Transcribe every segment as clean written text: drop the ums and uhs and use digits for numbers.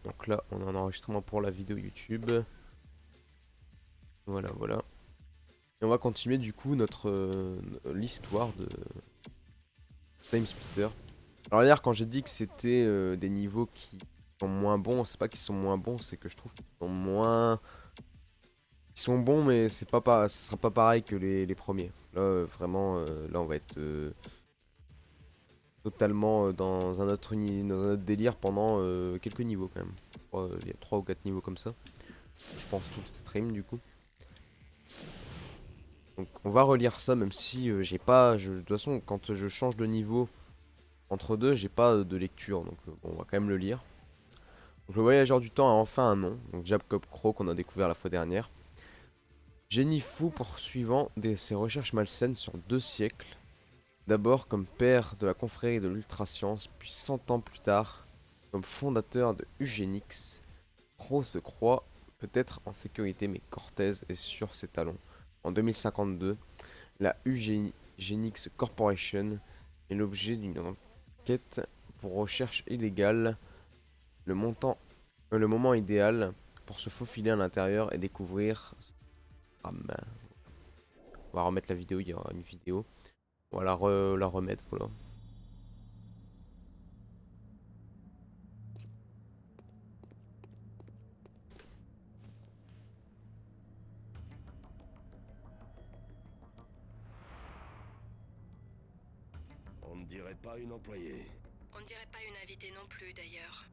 Donc là, on a un enregistrement pour la vidéo YouTube. Voilà, voilà. Et on va continuer du coup notre l'histoire de Time Splitter. Alors hier, quand j'ai dit que c'était des niveaux qui sont moins bons, c'est pas qu'ils sont moins bons, c'est que je trouve qu'ils sont moins... Ils sont bons, mais c'est pas, ce sera pas pareil que les premiers. Là, vraiment, là, on va être totalement dans un autre dans un autre délire pendant quelques niveaux quand même. Il y a 3 ou 4 niveaux comme ça. Je pense tout le stream du coup. Donc on va relire ça même si j'ai pas... de toute façon quand je change de niveau entre deux j'ai pas de lecture. Donc bon, on va quand même le lire. Donc, le voyageur du temps a enfin un nom. Donc Jacob Crow qu'on a découvert la fois dernière. Génie fou poursuivant ses recherches malsaines sur 2 siècles. D'abord comme père de la confrérie de l'ultrascience, puis 100 ans plus tard comme fondateur de Eugénix. Crow se croit peut-être en sécurité mais Cortez est sur ses talons. En 2052, la Eugénix Corporation est l'objet d'une enquête pour recherche illégale. Le moment idéal pour se faufiler à l'intérieur et découvrir... Ah, on va remettre la vidéo, il y aura une vidéo. On va la remettre, voilà. On ne dirait pas une employée. On ne dirait pas une invitée non plus, d'ailleurs.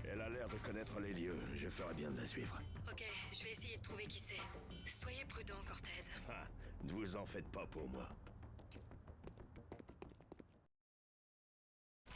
Elle a l'air de connaître les lieux. Je ferais bien de la suivre. Ok, je vais essayer de trouver qui c'est. Soyez prudent, Cortez. Ah, ne vous en faites pas pour moi.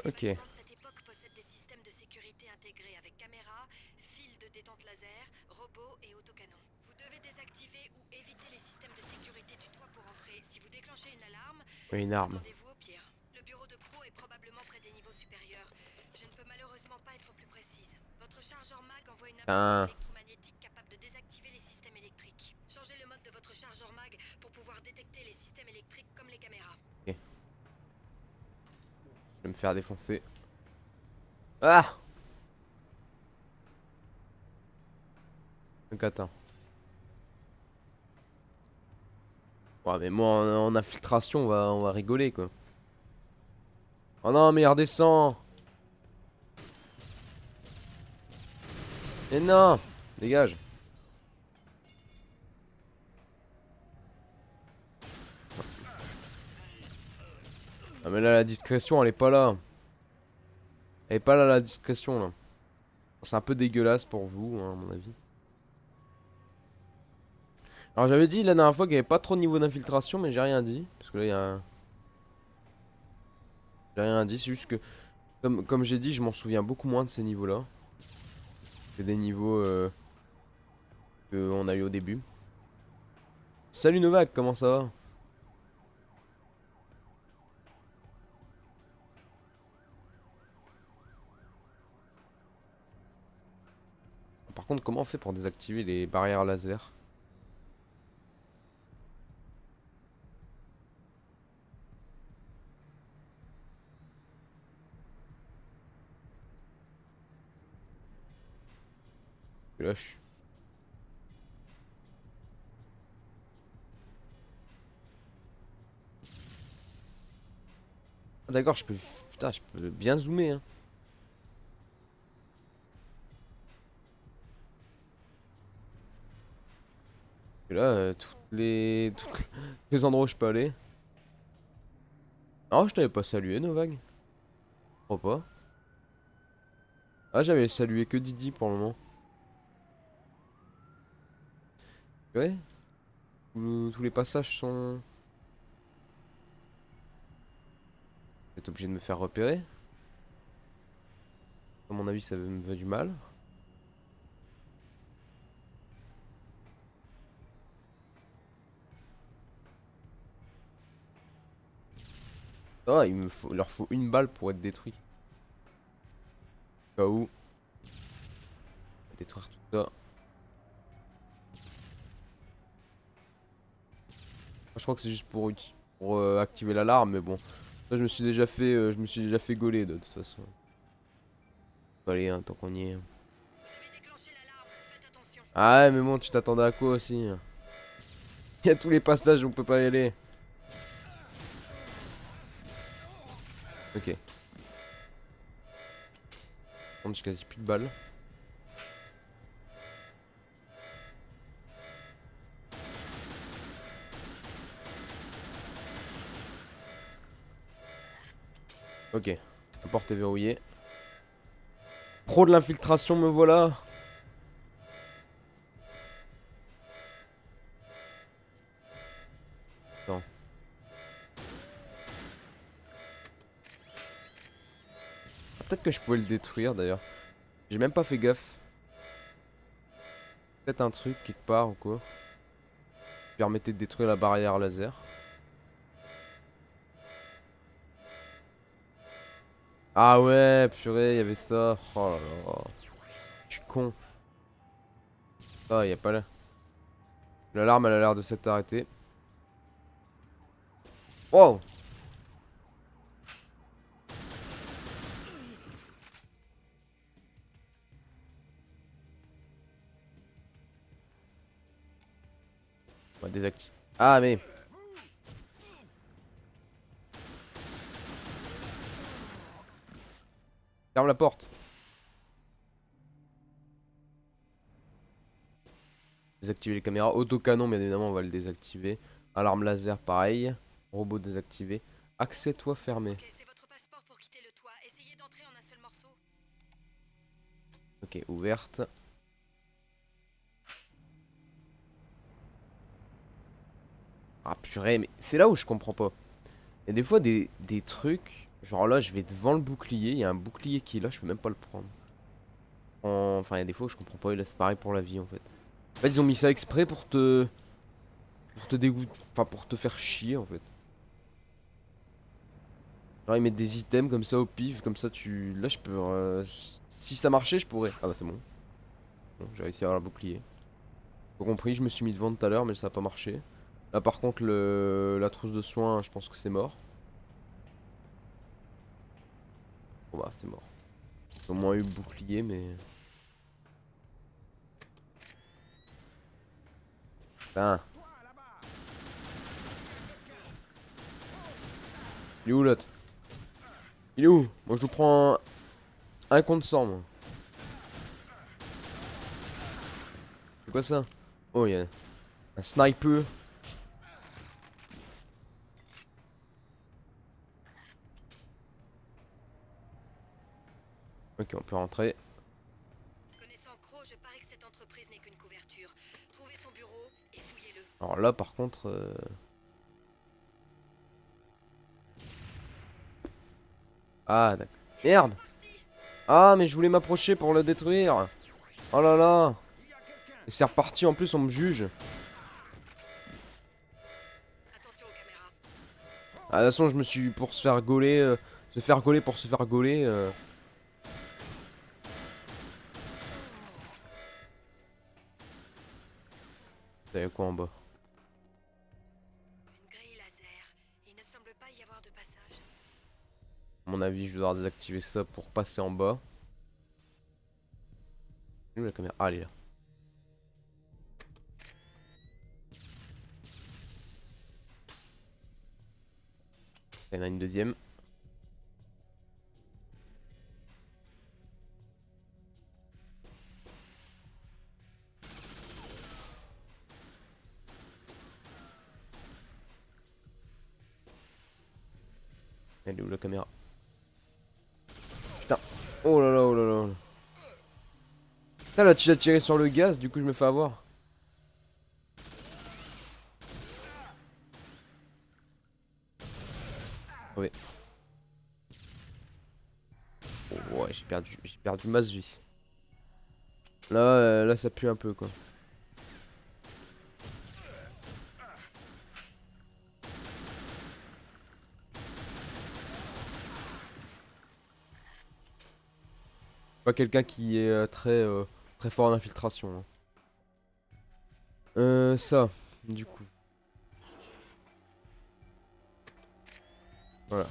Les Ok. bâtiments de cette époque possèdent des systèmes de sécurité intégrés avec caméras, fils de détente laser, robots et autocanons. Vous devez désactiver ou éviter les systèmes de sécurité du toit pour entrer. Si vous déclenchez une alarme, Oui, une arme. attendez-vous au pire. Le bureau de Crow est probablement près des niveaux supérieurs. Je ne peux malheureusement pas être plus précise. Votre chargeur mag envoie une impulsion Ah, électromagnétique capable de désactiver les systèmes électriques. Changez le mode de votre chargeur mag pour pouvoir détecter les systèmes électriques comme les caméras. ok. Je vais me faire défoncer. Ah! Donc attends. Ouais, mais moi en infiltration, on va rigoler quoi. Oh non, mais il redescend! Mais non! Dégage! Ah, mais là, la discrétion, elle est pas là. Elle est pas là, la discrétion là. C'est un peu dégueulasse pour vous, hein, à mon avis. Alors j'avais dit la dernière fois qu'il n'y avait pas trop de niveau d'infiltration, mais j'ai rien dit. Parce que là, il y a un... J'ai rien dit, c'est juste que, comme j'ai dit, je m'en souviens beaucoup moins de ces niveaux-là. Que des niveaux qu'on a eu au début. Salut Novak, comment ça va? Par contre, comment on fait pour désactiver les barrières laser? Là, Ah, d'accord, je peux... Putain, je peux bien zoomer, hein. Et là, tous les endroits où je peux aller. Non, je t'avais pas salué, Novak. Je crois pas. Ah, j'avais salué que Didi pour le moment. Ouais, tous les passages sont... T'es obligé de me faire repérer. À mon avis, ça me va du mal. Ah, il leur faut une balle pour être détruit. Au cas où. Détruire tout ça. Je crois que c'est juste pour activer l'alarme, mais bon. Ça, je me suis déjà fait gauler de toute façon. Allez, hein, tant qu'on y est. Vous avez déclenché l'alarme, faites attention. Ah ouais, mais bon, tu t'attendais à quoi aussi? Il y a tous les passages où on peut pas y aller. Ok. Par contre, j'ai quasi plus de balles. Ok. La porte est verrouillée. Pro de l'infiltration, me voilà. Non. Ah, peut-être que je pouvais le détruire d'ailleurs. J'ai même pas fait gaffe. Peut-être un truc quelque part ou quoi. Qui permettait de détruire la barrière laser. Ah ouais, purée, il y avait ça. Oh là là. Je suis con. Ah, y a pas là. L'alarme, elle a l'air de s'être arrêtée. Wow! On va désactiver. Ah, mais. Ferme la porte. Désactiver les caméras. Autocanon, bien évidemment, on va le désactiver. Alarme laser, pareil. Robot désactivé. Accès toit fermé. Ok, c'est votre passeport pour quitter le toit. Essayez d'entrer en un seul morceau. Ok, ouverte. Ah purée, mais c'est là où je comprends pas. Il y a des fois des trucs. Genre là, je vais devant le bouclier. Il y a un bouclier qui est là, je peux même pas le prendre. Enfin, il y a des fois où je comprends pas. Et là, c'est pareil pour la vie en fait. En fait, ils ont mis ça exprès pour te. Pour te dégoûter. Enfin, pour te faire chier en fait. Genre, ils mettent des items comme ça au pif. Comme ça, tu. Là, je peux. Si ça marchait, je pourrais. Ah bah, c'est bon. Bon, j'ai réussi à avoir le bouclier. J'ai compris, je me suis mis devant tout à l'heure, mais ça a pas marché. Là, par contre, la trousse de soins, je pense que c'est mort. Bon bah, c'est mort. J'ai au moins eu le bouclier, mais. Putain. Il est où l'autre? Il est où? Moi je vous prends un contre 100 moi. C'est quoi ça? Oh, il y a un sniper. Ok, on peut rentrer. Connaissant Crow, je parie que cette entreprise n'est qu'une couverture. Trouvez son bureau et fouillez-le. Alors là par contre. Ah d'accord. Merde! Ah mais je voulais m'approcher pour le détruire. Oh là là. Et c'est reparti en plus on me juge. Attention aux caméras. Ah, de toute façon je me suis pour se faire gauler. Se faire gauler pour se faire gauler. Il y a quoi en bas? Une grille laser. Il ne semble pas y avoir de passage. À mon avis je vais devoir désactiver ça pour passer en bas. Où la caméra? Ah elle est là. Il y en a une deuxième. Elle est où la caméra? Putain. Oh là là, oh là là. Putain, là tu as tiré sur le gaz, du coup je me fais avoir. Ouais. Oh, ouais, j'ai perdu masse vie. Là, là ça pue un peu quoi. Pas quelqu'un qui est très fort en infiltration. Hein. Ça, du coup. Voilà.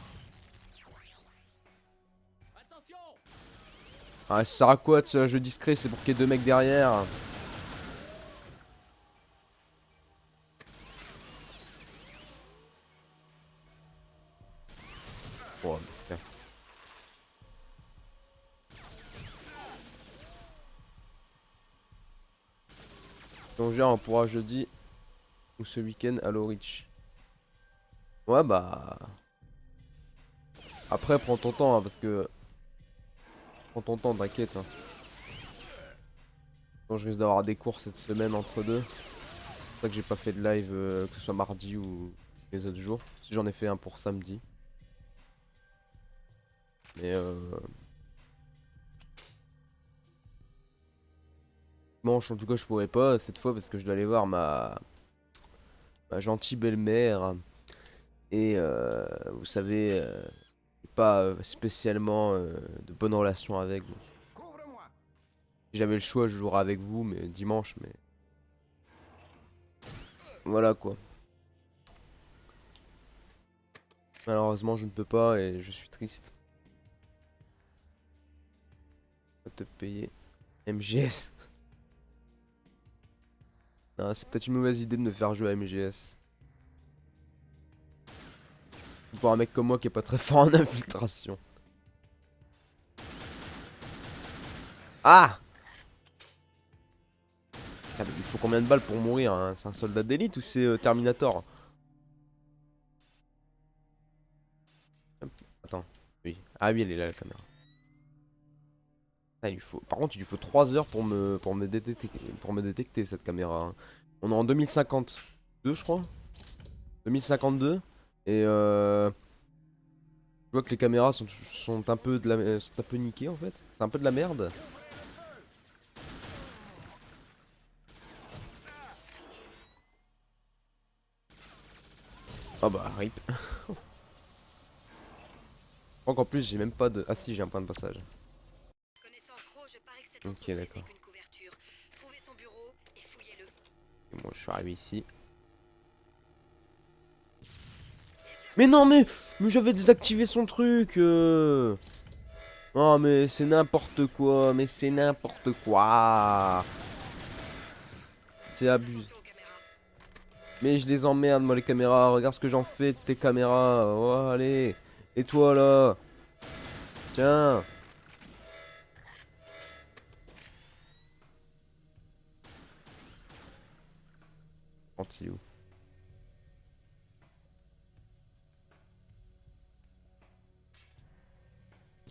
Ah, ça sert à quoi de ce jeu discret? C'est pour qu'il y ait deux mecs derrière. Oh, mais c'est... Donc, on pourra jeudi ou ce week-end à Lorich. Ouais, bah. Après, prends ton temps, hein, parce que. Prends ton temps, t'inquiète. Hein. Bon, je risque d'avoir des cours cette semaine entre deux. C'est pour ça que j'ai pas fait de live, que ce soit mardi ou les autres jours. Si j'en ai fait un pour samedi. Mais dimanche, en tout cas, je pourrais pas cette fois parce que je dois aller voir ma gentille belle-mère. Et vous savez, j'ai pas spécialement de bonnes relations avec. Donc, si j'avais le choix, je jouerais avec vous, mais dimanche, mais voilà quoi. Malheureusement, je ne peux pas et je suis triste. Va te payer MGS. Non, c'est peut-être une mauvaise idée de me faire jouer à MGS. Pour un mec comme moi qui est pas très fort en infiltration. Ah! Ah, mais il faut combien de balles pour mourir hein? C'est un soldat d'élite ou c'est Terminator? Attends. Oui. Ah oui, elle est là la caméra. Ah, il lui faut... Par contre, il lui faut 3 heures pour me détecter cette caméra. Hein. On est en 2052, je crois. 2052. Et je vois que les caméras sont un peu sont un peu niquées en fait. C'est un peu de la merde. Ah bah rip. Je crois qu'en plus j'ai même pas de... Ah si, j'ai un point de passage. Connaissant Crow, je parie que cette Ok, entreprise n'est d'accord. qu'une couverture. Trouvez son bureau et fouillez-le. Et moi je suis arrivé ici. Mais non mais j'avais désactivé son truc Oh mais c'est n'importe quoi. Mais c'est n'importe quoi. C'est abusé. Attention aux caméras. Mais je les emmerde moi les caméras. Regarde ce que j'en fais de tes caméras. Oh allez. Et toi là. Tiens. Tranquillou.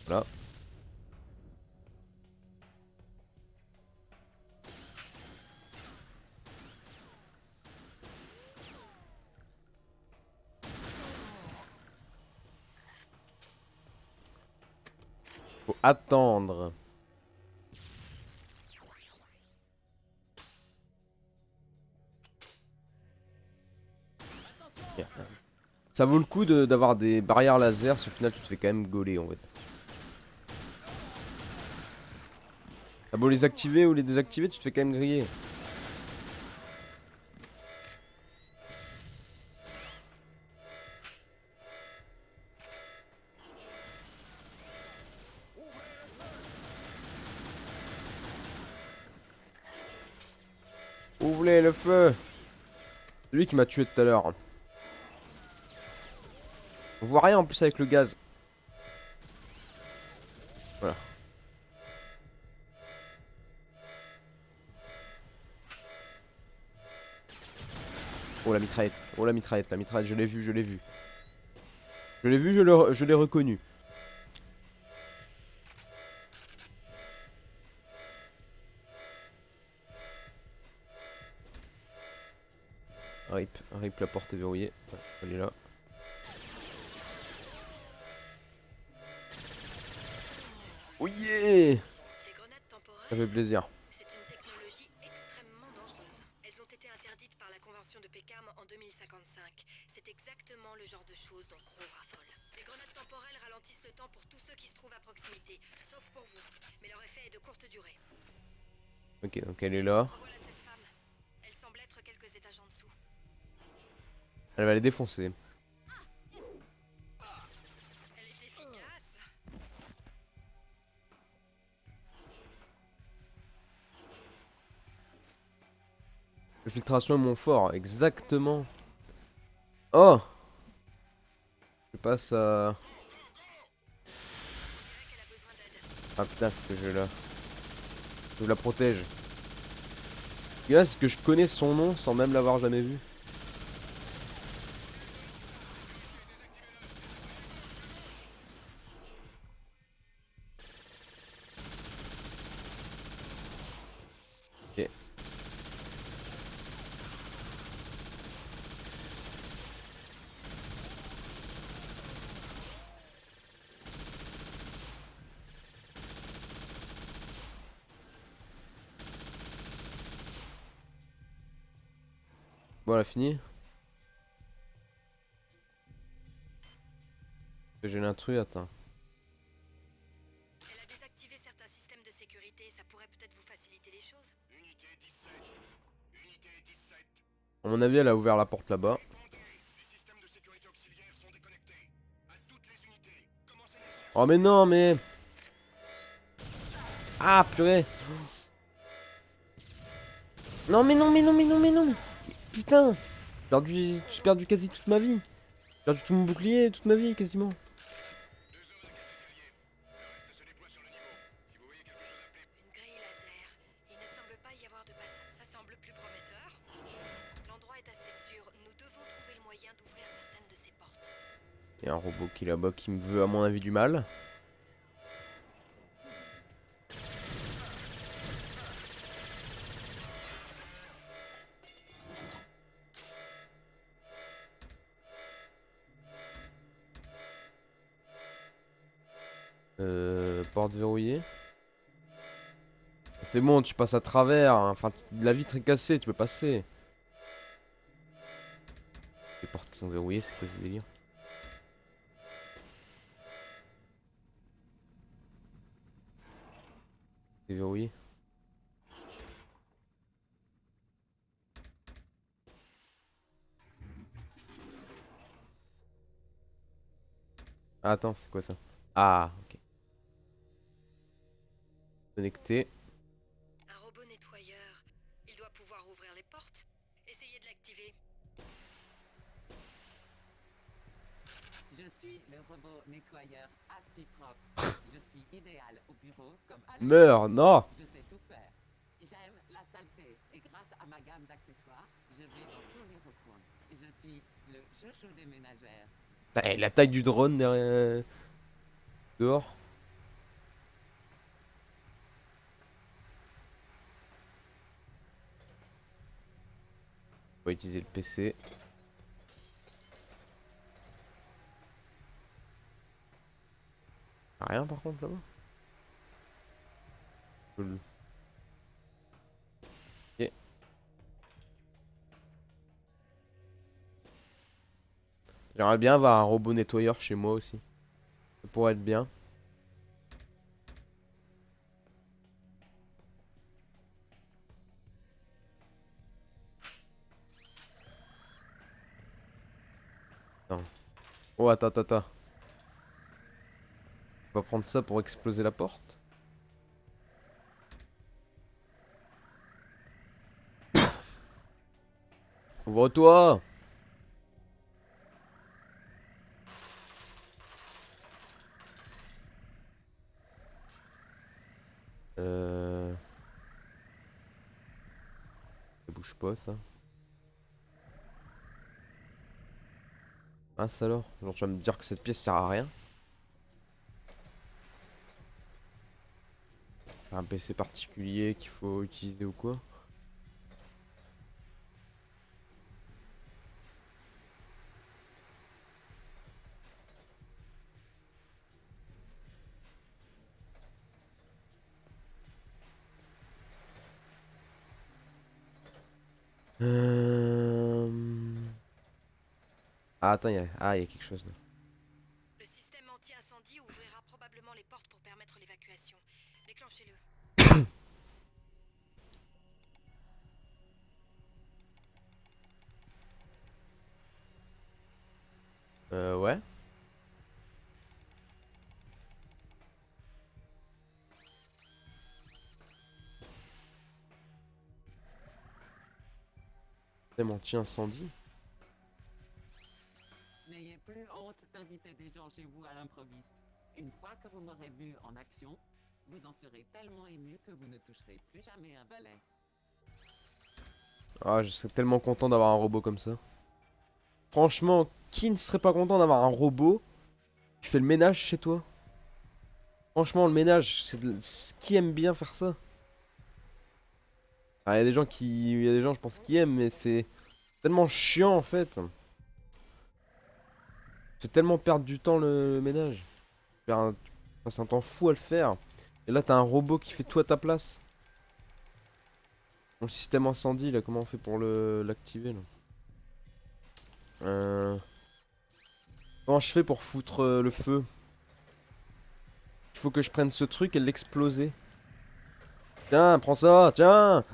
Voilà. Faut attendre. Bien. Ça vaut le coup d'avoir des barrières laser si au final tu te fais quand même gauler en fait. T'as beau les activer ou les désactiver, tu te fais quand même griller. Ouvrez le feu. C'est lui qui m'a tué tout à l'heure. On voit rien en plus avec le gaz. Voilà. Oh la mitraillette. Oh la mitraillette. La mitraillette, je l'ai vu, je l'ai vu. Je l'ai vu, je l'ai reconnu. Rip, la porte est verrouillée. Ouais, elle est là. Oh yeah! Les grenades Ça temporelles, fait plaisir. c'est une technologie extrêmement dangereuse. Elles ont été interdites par la Convention de Pécam en 2055. C'est exactement le genre de choses dont Crow raffole. Les grenades temporelles ralentissent le temps sang pour tous ceux qui se trouvent à proximité, sauf pour vous. Mais leur effet est de courte durée. Ok, donc elle est là. Revoilà cette femme. Elle semble être quelques étages en dessous. Elle va les défoncer. Elle est efficace. Le filtration est mon fort, exactement. Oh! Je passe à... On dirait qu'elle a besoin d'aide. Ah putain, faut que je la... Je la protège. Ce qui est là, c'est que je connais son nom sans même l'avoir jamais vu. Ok. Bon, elle a fini. J'ai l'intrus, attends. Elle a désactivé certains systèmes de sécurité, ça pourrait peut-être vous faciliter les choses. Unité 17. Unité 17. À mon avis, elle a ouvert la porte là-bas. Répondez. Les systèmes de sécurité auxiliaires sont déconnectés. À toutes les unités. Commencez les recherches. Oh mais non, mais... Ah, purée. Non, mais non, mais non, mais non, mais non. Putain. J'ai perdu quasi toute ma vie. J'ai perdu tout mon bouclier, toute ma vie, quasiment. 2 heures avec les alliés. Le reste se déploie sur le niveau. Si vous voyez quelque chose, appelez. Une grille laser. Il ne semble pas y avoir de passage. Ça semble plus prometteur. L'endroit est assez sûr. Nous devons trouver le moyen d'ouvrir certaines de ces portes. Il y a un robot qui est là-bas qui me veut, à mon avis, du mal. Porte verrouillée. C'est bon, tu passes à travers. Enfin, la vitre est cassée, tu peux passer. Les portes qui sont verrouillées, c'est quoi ce délire? C'est verrouillé. Ah, attends, c'est quoi ça? Ah, ok. Connecté. Un robot nettoyeur. Il doit pouvoir ouvrir les portes. Essayez de l'activer. Je suis le robot nettoyeur Aspipropre. Je suis idéal au bureau comme à la Meurs, non! Je sais tout faire. J'aime la saleté et grâce à ma gamme d'accessoires, je vais dans tous les recoins. Je suis le chouchou des ménagères. Putain, la taille du drone derrière... Dehors. On va utiliser le PC. Ah, rien par contre là-bas. Cool. Ok. J'aimerais bien avoir un robot nettoyeur chez moi aussi. Ça pourrait être bien. Attends. Oh, attends, attends, attends. On va prendre ça pour exploser la porte. Ouvre-toi! Ça bouge pas ça. Ah, ça alors? Genre, tu vas me dire que cette pièce sert à rien? Un PC particulier qu'il faut utiliser ou quoi? Ah, attends, y a... Ah, il y a quelque chose là. Le système anti-incendie ouvrira probablement les portes pour permettre l'évacuation. Déclenchez-le. Ouais. Système anti-incendie. N'ayez plus honte d'inviter des gens chez vous à l'improviste. Une fois que vous m'aurez vu en action, vous en serez tellement ému que vous ne toucherez plus jamais un balai. Ah, je serais tellement content d'avoir un robot comme ça. Franchement, qui ne serait pas content d'avoir un robot qui fait le ménage chez toi? Franchement, le ménage, qui aime bien faire ça? Ah, il y a des gens il y a des gens, je pense, qui aiment, mais c'est tellement chiant en fait. C'est tellement perdre du temps le ménage. Tu passes un temps fou à le faire. Et là, t'as un robot qui fait tout à ta place. Bon, le système incendie, là, comment on fait pour l'activer là? Comment je fais pour foutre le feu? Il faut que je prenne ce truc et l'exploser. Tiens, prends ça, tiens!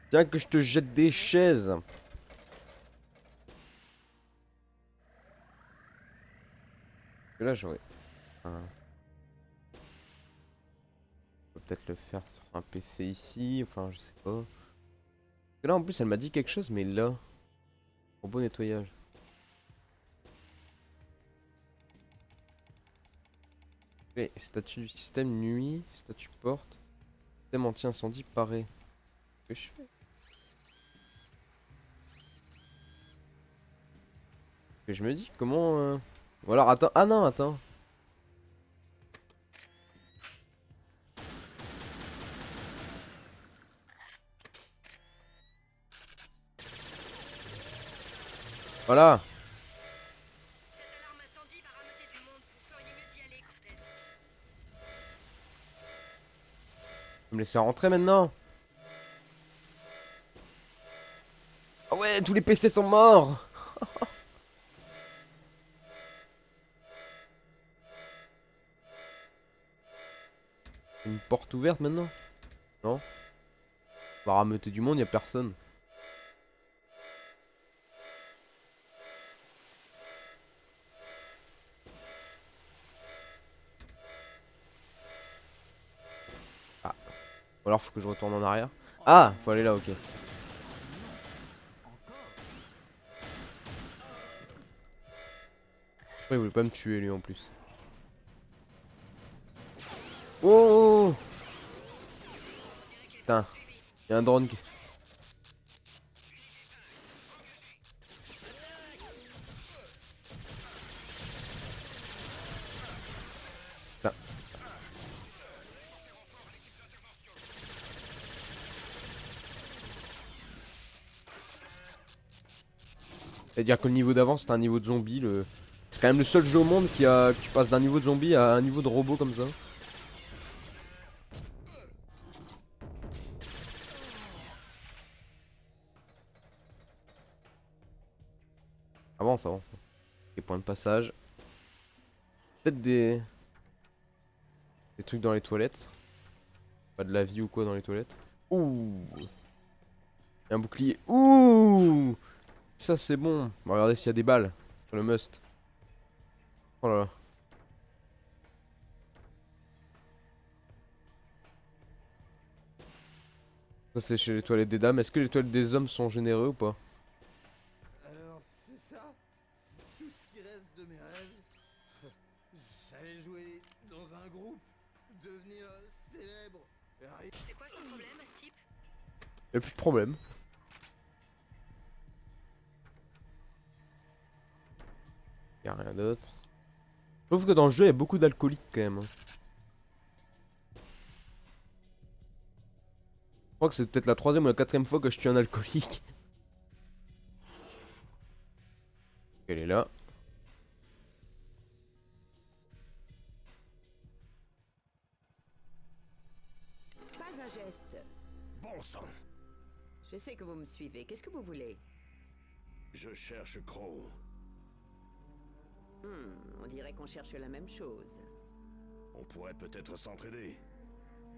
Tiens, que je te jette des chaises. Et là, j'aurais. On peut peut-être le faire sur un PC ici, enfin, je sais pas. Et là, en plus, elle m'a dit quelque chose, mais là. Robot nettoyage. Et statut du système nuit, statut porte, système anti-incendie paré. Qu'est-ce que je fais? Et je me dis comment. Ou alors attends. Ah non, attends. Voilà. Cette alarme incendie va rameuter du monde. Vous feriez mieux d'y aller, Cortez. Vous me laissez rentrer maintenant. Ah ouais, tous les PC sont morts. Une porte ouverte maintenant? Non? On va rameuter du monde, y a personne. Ah. Ou alors faut que je retourne en arrière. Ah, faut aller là, ok. Après, il voulait pas me tuer lui en plus. Oh, oh, oh. Putain, y a un drone qui. Putain. C'est-à-dire que le niveau d'avant c'était un niveau de zombie. C'est quand même le seul jeu au monde que tu passes d'un niveau de zombie à un niveau de robot comme ça. Avance, avance. Des points de passage. Peut-être des trucs dans les toilettes. Pas de la vie ou quoi dans les toilettes. Ouh. Y a un bouclier. Ouh. Ça c'est bon. On va regarder s'il y a des balles. C'est le must. Oh là là. Ça c'est chez les toilettes des dames. Est-ce que les toilettes des hommes sont généreux ou pas? Alors, c'est ça? C'est tout ce qui reste de mes rêves? J'allais jouer dans un groupe, devenir célèbre. C'est quoi son problème à ce type? Y'a plus de problème. Y'a rien d'autre. Je trouve que dans le jeu, il y a beaucoup d'alcooliques quand même. Je crois que c'est peut-être la troisième ou la quatrième fois que je tue un alcoolique. Elle est là. Pas un geste. Bon sang. Je sais que vous me suivez. Qu'est-ce que vous voulez? Je cherche Crow. On dirait qu'on cherche la même chose. On pourrait peut-être s'entraider.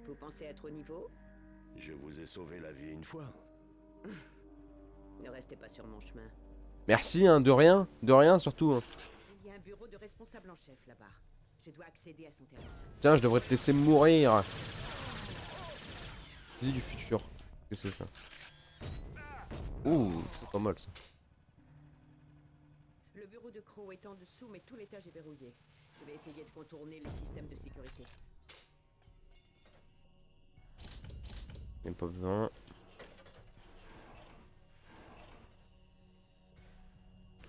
Vous pensez être au niveau? Je vous ai sauvé la vie une fois. Ne restez pas sur mon chemin. Merci, hein, de rien surtout. Hein. Il y a un bureau de responsable en chef là-bas. Je dois accéder à son terminal. Tiens, je devrais te laisser mourir. Dis du futur. Qu'est-ce que c'est ça? Ouh, c'est pas mal ça. Le bureau de Crow est en dessous, mais tout l'étage est verrouillé. Je vais essayer de contourner les systèmes de sécurité. Y'a pas besoin.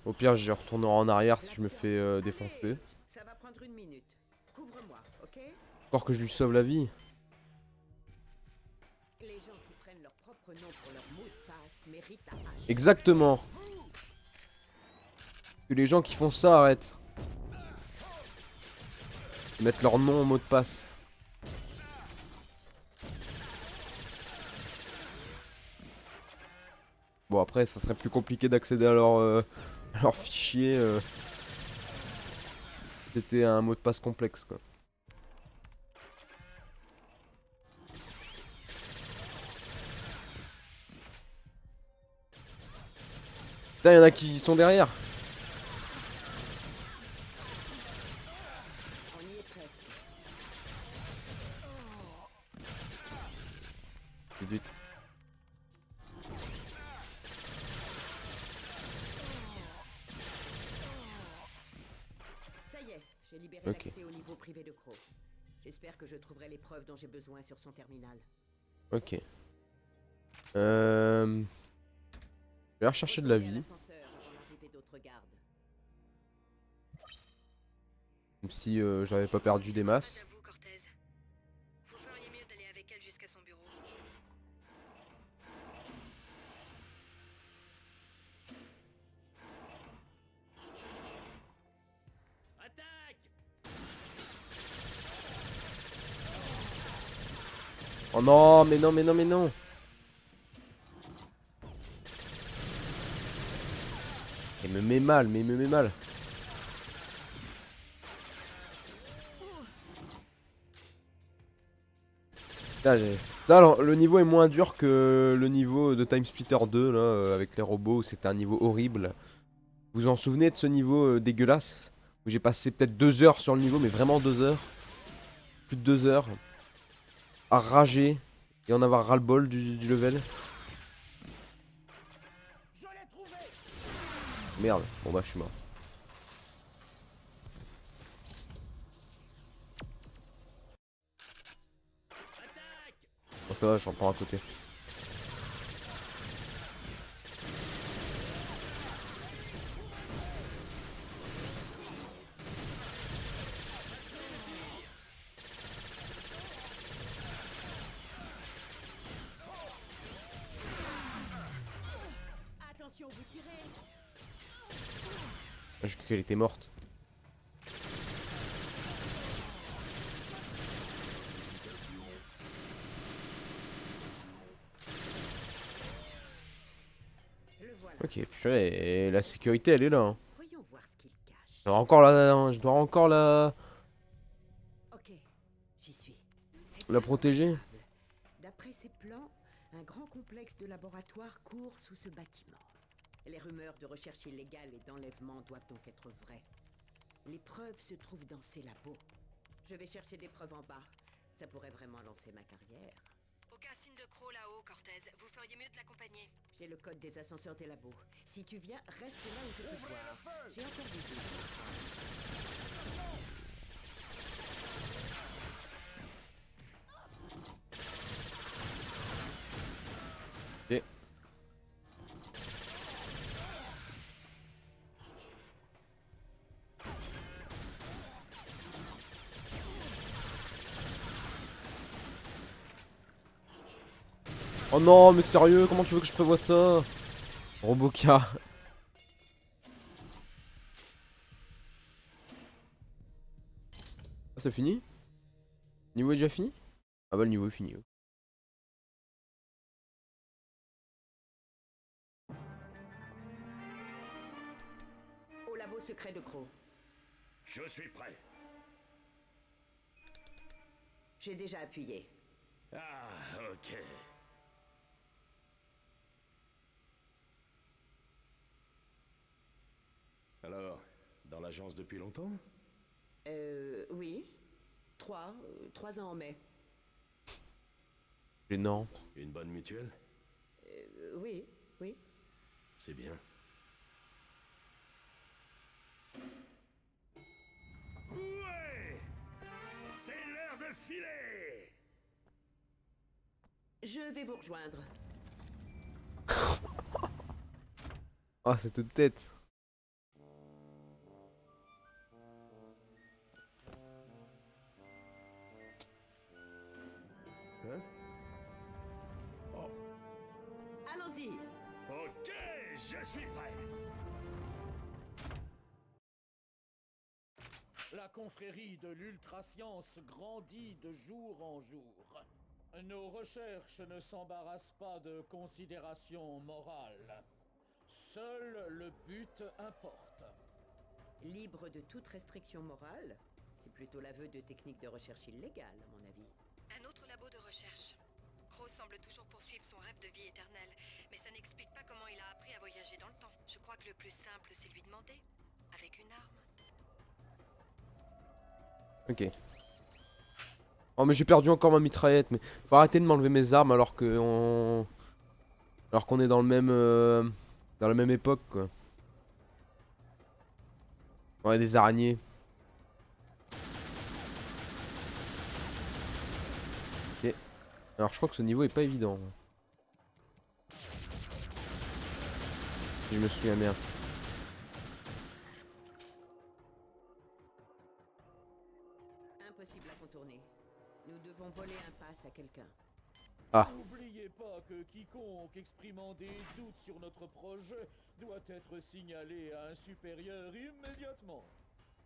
Au pire, je retournerai en arrière si je me fais défoncer. Ça va prendre 1 minute. Couvre-moi, ok? Encore que je lui sauve la vie. Les gens qui prennent leur propre nom pour leur mot de passe méritent la hache. Exactement. Que les gens qui font ça arrêtent. Ils mettent leur nom en mot de passe. Bon après ça serait plus compliqué d'accéder à leur fichier. C'était un mot de passe complexe quoi. Putain y'en a qui sont derrière. On y est presque. Vite. Ça y est, j'ai libéré Ok. l'accès au niveau privé de Crow. J'espère que je trouverai les preuves dont j'ai besoin sur son terminal. Ok. Je vais rechercher de la Retournez à vie. l'ascenseur avant l'arrivée d'autres gardes. Même si j'avais pas perdu des masses. À vous, Cortez. Vous feriez mieux d'aller avec elle jusqu'à son bureau. Oh non, mais non, mais non, mais non. Il me met mal, mais il me met mal. Là, le niveau est moins dur que le niveau de Time Splitter 2 là, avec les robots où c'était un niveau horrible. Vous vous en souvenez de ce niveau dégueulasse où j'ai passé peut-être 2 heures sur le niveau, mais vraiment 2 heures. Plus de 2 heures. À rager et en avoir ras-le-bol du level. Merde, bon bah je suis mort. Bon ça va, j'en prends à côté. Attention, vous tirez! J'ai cru qu'elle était morte. Le voilà. Ok, purée, et la sécurité elle est là. Hein. Voyons voir ce qu'il cache. Je dois encore Ok, j'y suis. C'est la très protéger. probable. D'après ces plans, un grand complexe de laboratoire court sous ce bâtiment. Les rumeurs de recherche illégale et d'enlèvement doivent donc être vraies. Les preuves se trouvent dans ces labos. Je vais chercher des preuves en bas. Ça pourrait vraiment lancer ma carrière. Aucun signe de Crow là-haut, Cortez. Vous feriez mieux de l'accompagner. J'ai le code des ascenseurs des labos. Si tu viens, reste là où je peux te voir. J'ai encore des doutes. Ok. Oh non, mais sérieux, comment tu veux que je prévoie ça? Roboca. Ah, c'est fini? Le niveau est déjà fini? Ah bah le niveau est fini. au secret de Crow. Je suis prêt. J'ai déjà appuyé. Ah, ok. Alors, dans l'agence depuis longtemps? Oui. 3 ans en mai. Gênant. Une bonne mutuelle? Oui, oui. C'est bien. Ouais! C'est l'heure de filer! Je vais vous rejoindre. Ah, cette tête. Hein? Oh, Allons-y. ok, je suis prêt. La confrérie de l'ultrascience grandit de jour en jour. Nos recherches ne s'embarrassent pas de considérations morales. Seul le but importe. Libre de toute restriction morale, c'est plutôt l'aveu de techniques de recherche illégales, à mon avis. Un autre labo de recherche. Crow semble toujours poursuivre son rêve de vie éternelle, mais ça n'explique pas comment il a appris à voyager dans le temps. Je crois que le plus simple, c'est lui demander. Avec une arme. Ok. Oh mais j'ai perdu encore ma mitraillette, mais faut arrêter de m'enlever mes armes alors qu'on est dans le même dans la même époque quoi. Ouais, des araignées. Ok. Alors je crois que ce niveau est pas évident. Si je me souviens bien. Impossible à contourner. Nous devons voler un pass à quelqu'un. Ah. N'oubliez pas que quiconque exprimant des doutes sur notre projet doit être signalé à un supérieur immédiatement.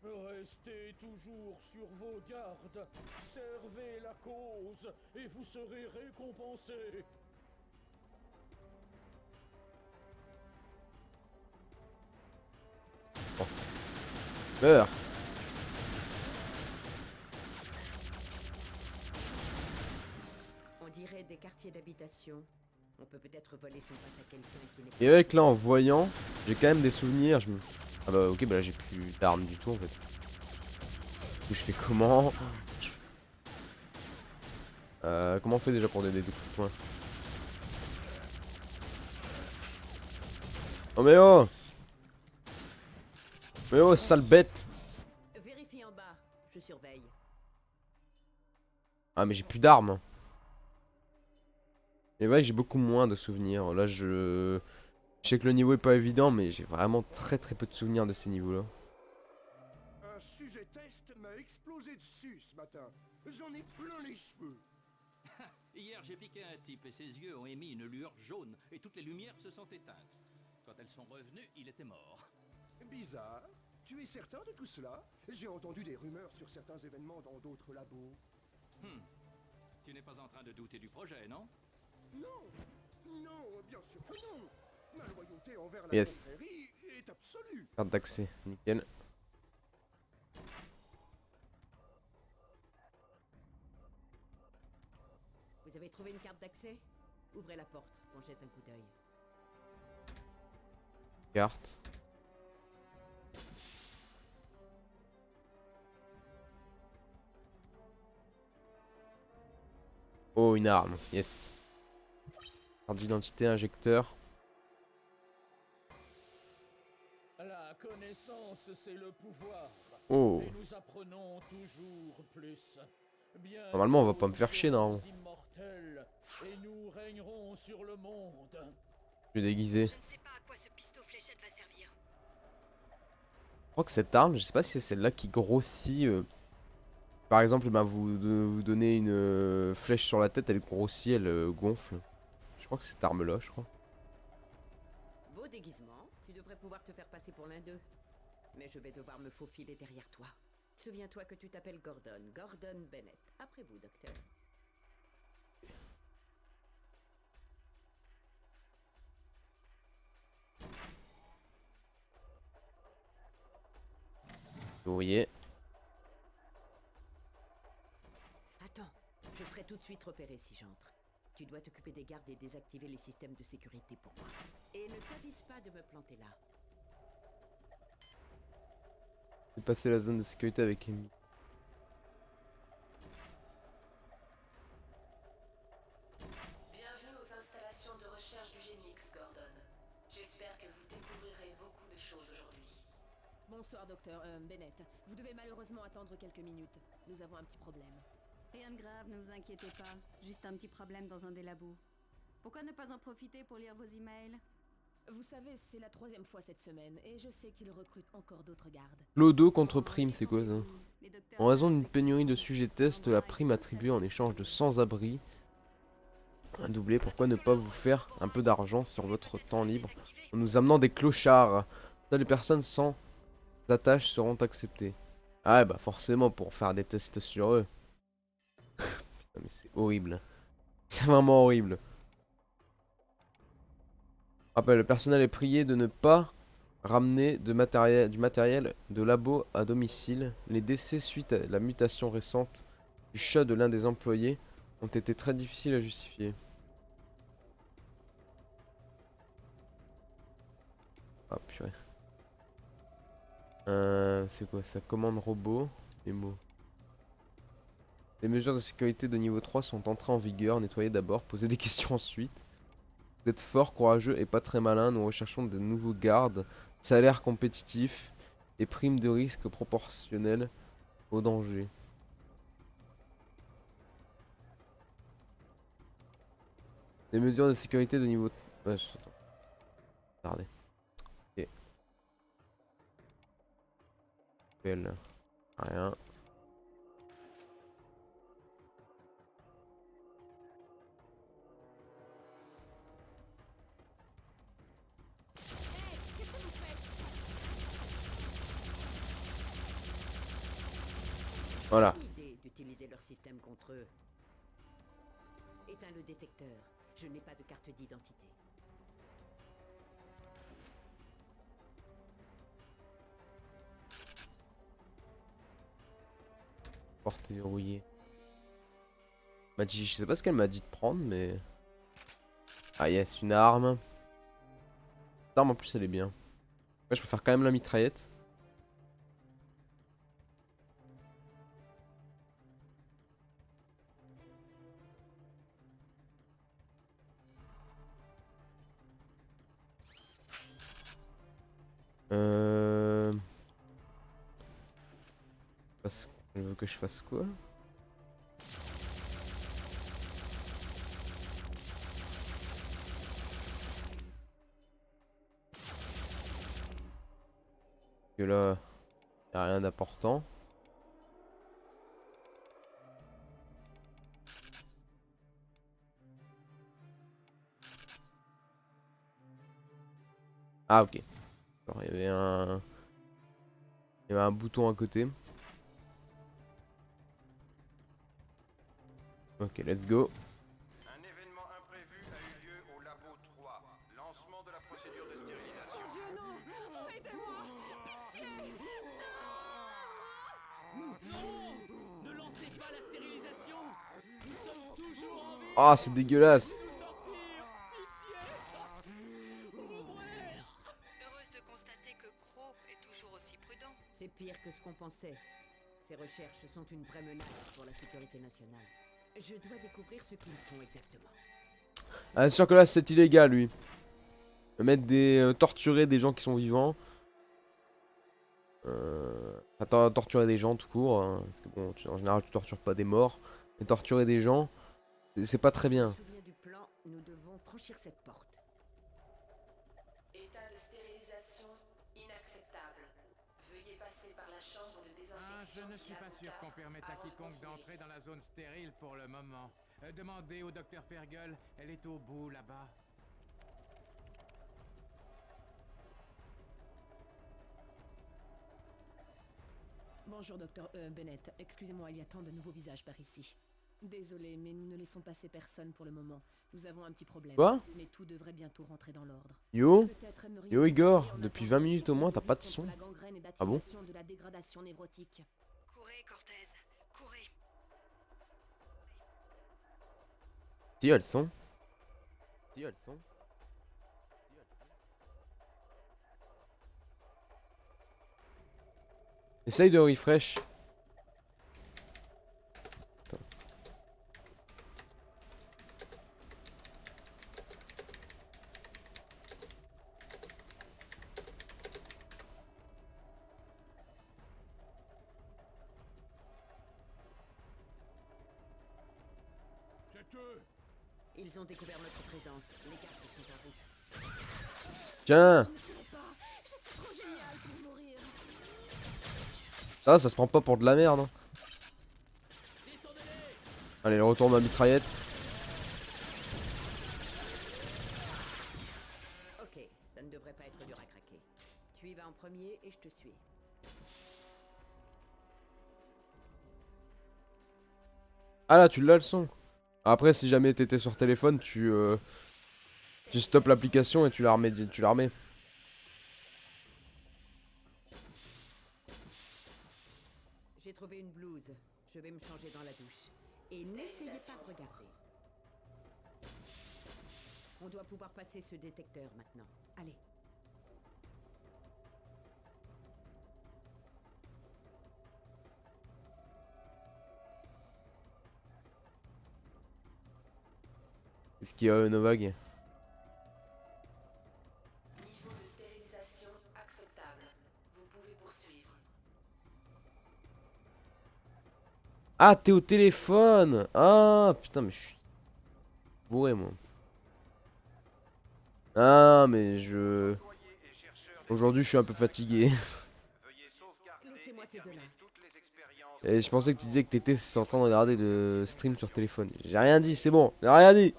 Restez toujours sur vos gardes, servez la cause et vous serez récompensés. Meurs. On dirait des quartiers d'habitation. On peut peut-être voler son pass à quelqu'un qui n'est pas... Et avec là en voyant, j'ai quand même des souvenirs. Ah bah ok, bah là j'ai plus d'armes du tout en fait. Du coup, je fais comment? Comment on fait déjà pour donner des coups de poing? Oh mais oh! Mais oh, sale bête! Vérifie en bas, je surveille. Ah mais j'ai plus d'armes. Et ouais, j'ai beaucoup moins de souvenirs. Là je sais que le niveau est pas évident, mais j'ai vraiment très peu de souvenirs de ces niveaux-là. Un sujet test m'a explosé dessus ce matin. J'en ai plein les cheveux. Hier, j'ai piqué un type et ses yeux ont émis une lueur jaune et toutes les lumières se sont éteintes. Quand elles sont revenues, il était mort. Bizarre. Tu es certain de tout cela? J'ai entendu des rumeurs sur certains événements dans d'autres labos. Tu n'es pas en train de douter du projet, non? Non, non, bien sûr que non. Ma loyauté envers la Yes. confrérie est absolue. Carte d'accès, nickel. Vous avez trouvé une carte d'accès? Ouvrez la porte, on jette un coup d'œil. Carte. Oh, une arme, yes. Carte d'identité, injecteur. La connaissance, c'est le pouvoir. Oh. Et nous apprenons toujours plus. Bientôt, Normalement, on va pas me nous faire chier, serons non. immortels, et nous régnerons sur le monde. Je vais déguiser. Je ne sais pas à quoi ce pistolet fléchette va servir. Je crois que cette arme, je sais pas si c'est celle-là qui grossit. Par exemple, bah, vous donnez une flèche sur la tête, elle grossit, elle gonfle. Je crois que c'est cette arme-là, je crois. Beau déguisement, tu devrais pouvoir te faire passer pour l'un d'eux. Mais je vais devoir me faufiler derrière toi. Souviens-toi que tu t'appelles Gordon, Gordon Bennett. Après vous, docteur. Verrouillé. Attends, je serai tout de suite repéré si j'entre. Tu dois t'occuper des gardes et désactiver les systèmes de sécurité pour moi. Et ne t'avise pas de me planter là. J'ai passé la zone de sécurité avec Amy. Bienvenue aux installations de recherche du Génix, Gordon. J'espère que vous découvrirez beaucoup de choses aujourd'hui. Bonsoir, docteur Bennett. Vous devez malheureusement attendre quelques minutes. Nous avons un petit problème. Rien de grave, ne vous inquiétez pas. Juste un petit problème dans un des labos. Pourquoi ne pas en profiter pour lire vos emails? Vous savez, c'est la 3e fois cette semaine, et je sais qu'il recrute encore d'autres gardes. Clodo contre prime, c'est quoi ça? En raison d'une pénurie de sujets test, la prime attribuée en échange de sans-abri un doublé. Pourquoi ne pas vous faire un peu d'argent sur votre temps libre en nous amenant des clochards? Seules les personnes sans attache seront acceptées. Ah ouais, bah forcément pour faire des tests sur eux. Putain mais c'est horrible. C'est vraiment horrible. Rappel, le personnel est prié de ne pas ramener du matériel de labo à domicile. Les décès suite à la mutation récente du chat de l'un des employés ont été très difficiles à justifier. Ah purée. C'est quoi ça? Commande robot. Les mots. Les mesures de sécurité de niveau 3 sont entrées en vigueur. Nettoyez d'abord, posez des questions ensuite. Vous êtes fort, courageux et pas très malin. Nous recherchons de nouveaux gardes, salaire compétitif et primes de risque proportionnelles au danger. Les mesures de sécurité de niveau... Ouais, attends. Regardez. Ok. Belle. Rien. Voilà. Bonne idée d'utiliser leur système contre eux. Éteins le détecteur. Je n'ai pas de carte d'identité. Porte verrouillée. M'a dit, je sais pas ce qu'elle m'a dit de prendre, mais... Ah yes, une arme. Cette arme en plus elle est bien. Ouais, je préfère quand même la mitraillette. Parce qu'elle veut que je fasse quoi? Que là, y a rien d'important. Ah ok. Alors, il y avait un bouton à côté. Ok, let's go. Un événement imprévu a eu lieu au labo 3. Lancement de la procédure de stérilisation. Mon Dieu, non! Aidez-moi! Pitié! Non! Ne lancez pas la stérilisation! Nous sommes toujours en vie! Ah, c'est dégueulasse. Heureuse de constater que Crow est toujours aussi prudent. C'est pire que ce qu'on pensait. Ces recherches sont une vraie menace pour la sécurité nationale. Je dois découvrir ce qu'ils font exactement. Ah, c'est sûr que là c'est illégal lui. Mettre des... torturer des gens qui sont vivants. Attends, torturer des gens tout court. Hein, parce que bon, en général tu tortures pas des morts. Mais torturer des gens, c'est pas très bien. Je me souviens du plan, nous devons franchir cette porte. État de stérilisation inacceptable. Veuillez passer par la chambre de Je désinfection. ne suis pas sûr qu'on permette à quiconque d'entrer dans la zone stérile pour le moment. Demandez au docteur Fergal, elle est au bout là-bas. Bonjour, docteur Bennett. Excusez-moi, il y a tant de nouveaux visages par ici. Désolé, mais nous ne laissons passer personne pour le moment. Nous avons un petit problème. Quoi? Mais tout devrait bientôt rentrer dans l'ordre. Yo, Peut-être aimeriez-vous yo Igor, parler en depuis attendant 20 minutes au moins t'as pas de contre son. la gangrène et Ah bon? de la dégradation névrotique. Courez, Cortez, courez. Si elles sont. Si elles sont. Essaye de refresh. Attends. Ils ont découvert notre présence. Les gardes sont en route. Tiens. C'est trop génial pour mourir. Ah, ça se prend pas pour de la merde. Hein. Allez, le retour de ma mitraillette. Ok, ça ne devrait pas être dur à craquer. Tu y vas en premier et je te suis. Ah là, tu l'as le son. Après, si jamais t'étais sur téléphone, tu stoppes l'application et tu la remets. J'ai trouvé une blouse. Je vais me changer dans la douche. Et n'essayez pas de regarder. On doit pouvoir passer ce détecteur maintenant. Allez. Qu'est-ce qu'il y a, Novag? Niveau de stérilisation acceptable. Vous pouvez poursuivre. Ah, t'es au téléphone. Ah, putain, mais je suis bourré, moi. Ah, mais je... Aujourd'hui, je suis un peu fatigué. Laissez-moi ces deux-là. Et je pensais que tu disais que t'étais en train de regarder le stream sur téléphone. J'ai rien dit, c'est bon, j'ai rien dit.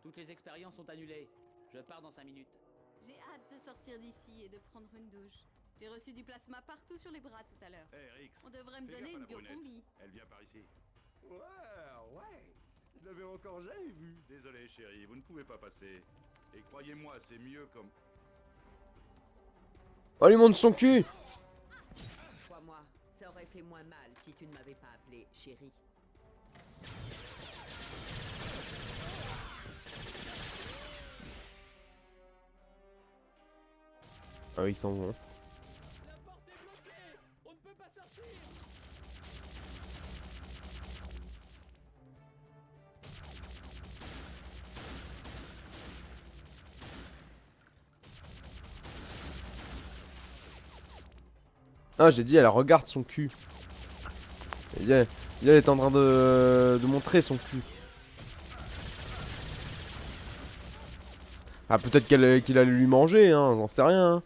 Toutes les expériences sont annulées. Je pars dans 5 minutes. J'ai hâte de sortir d'ici et de prendre une douche. J'ai reçu du plasma partout sur les bras tout à l'heure. Hey, Rix, On devrait me fais donner gaffe à une la brunette. biocombi. Elle vient par ici. Ouais. Je l'avais encore jamais vu. Désolé, chérie, vous ne pouvez pas passer. Et croyez-moi, c'est mieux comme... Oh, lui montre son cul. Crois-moi, ça aurait fait moins mal si tu ne m'avais pas appelé chérie. Ah, ils s'en vont. La porte est bloquée. On ne peut pas sortir. Non, j'ai dit, elle regarde son cul. Il est en train de montrer son cul. Ah, peut-être qu'il allait lui manger, hein, j'en sais rien. Hein.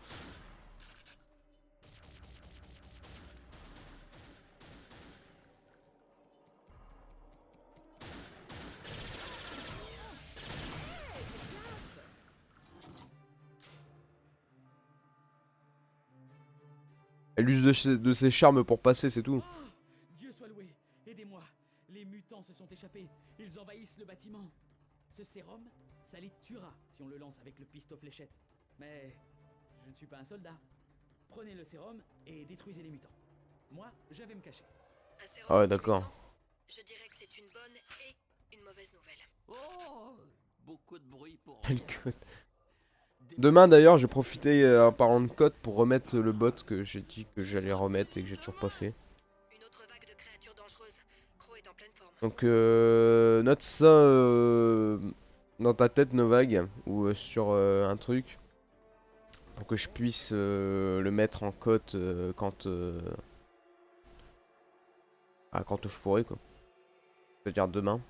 Elle use de ses charmes pour passer, c'est tout. Oh, Dieu soit loué. Aidez-moi. Les mutants se sont échappés. Ils envahissent le bâtiment. Ce sérum, ça les tuera si on le lance avec le pistolet fléchette. Mais je ne suis pas un soldat. Prenez le sérum et détruisez les mutants. Moi, je vais me cacher. Un sérum Ah ouais, pour les d'accord. mutants. Je dirais que c'est une bonne et une mauvaise nouvelle. Oh, beaucoup de bruit pour Quel rien. code. Demain d'ailleurs, je vais profiter en parlant de code pour remettre le bot que j'ai dit que j'allais remettre et que j'ai toujours pas fait. Une autre vague de créatures dangereuses. Crow est en pleine forme. Donc note ça dans ta tête, Novag, ou sur un truc, pour que je puisse le mettre en cote quand je pourrai, quoi. C'est-à-dire demain.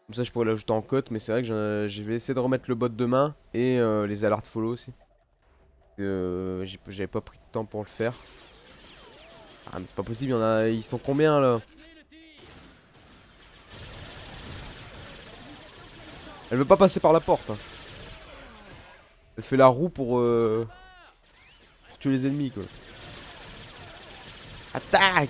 Comme ça je pourrais l'ajouter en cote, mais c'est vrai que je vais essayer de remettre le bot demain et les alertes follow aussi. J'avais pas pris de temps pour le faire. Ah mais c'est pas possible, ils sont combien là? Elle veut pas passer par la porte. Hein. Elle fait la roue pour tuer les ennemis, quoi. Attaque!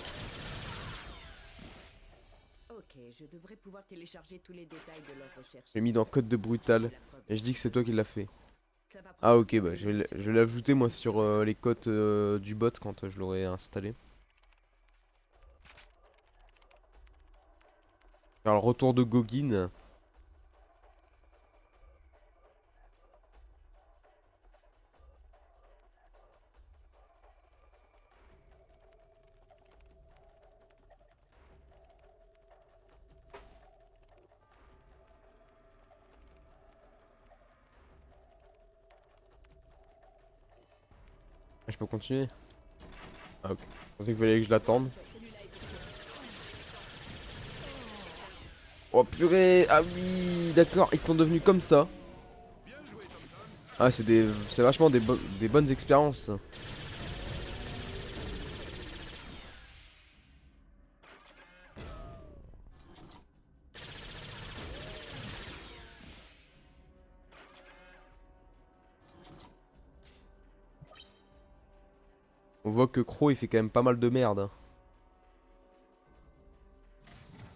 Ok, je devrais pouvoir télécharger tous les détails de leur recherche. J'ai mis dans code de brutal et je dis que c'est toi qui l'as fait. Ça va Ah prendre ok, bah je vais l'ajouter moi sur les cotes du bot quand je l'aurai installé. Alors le retour de Gogin. Je peux continuer? Ah ok. Je pensais qu'il fallait que je l'attende. Oh purée! Ah oui, d'accord, ils sont devenus comme ça. Ah c'est vachement des bonnes expériences. On voit que Crow il fait quand même pas mal de merde, hein.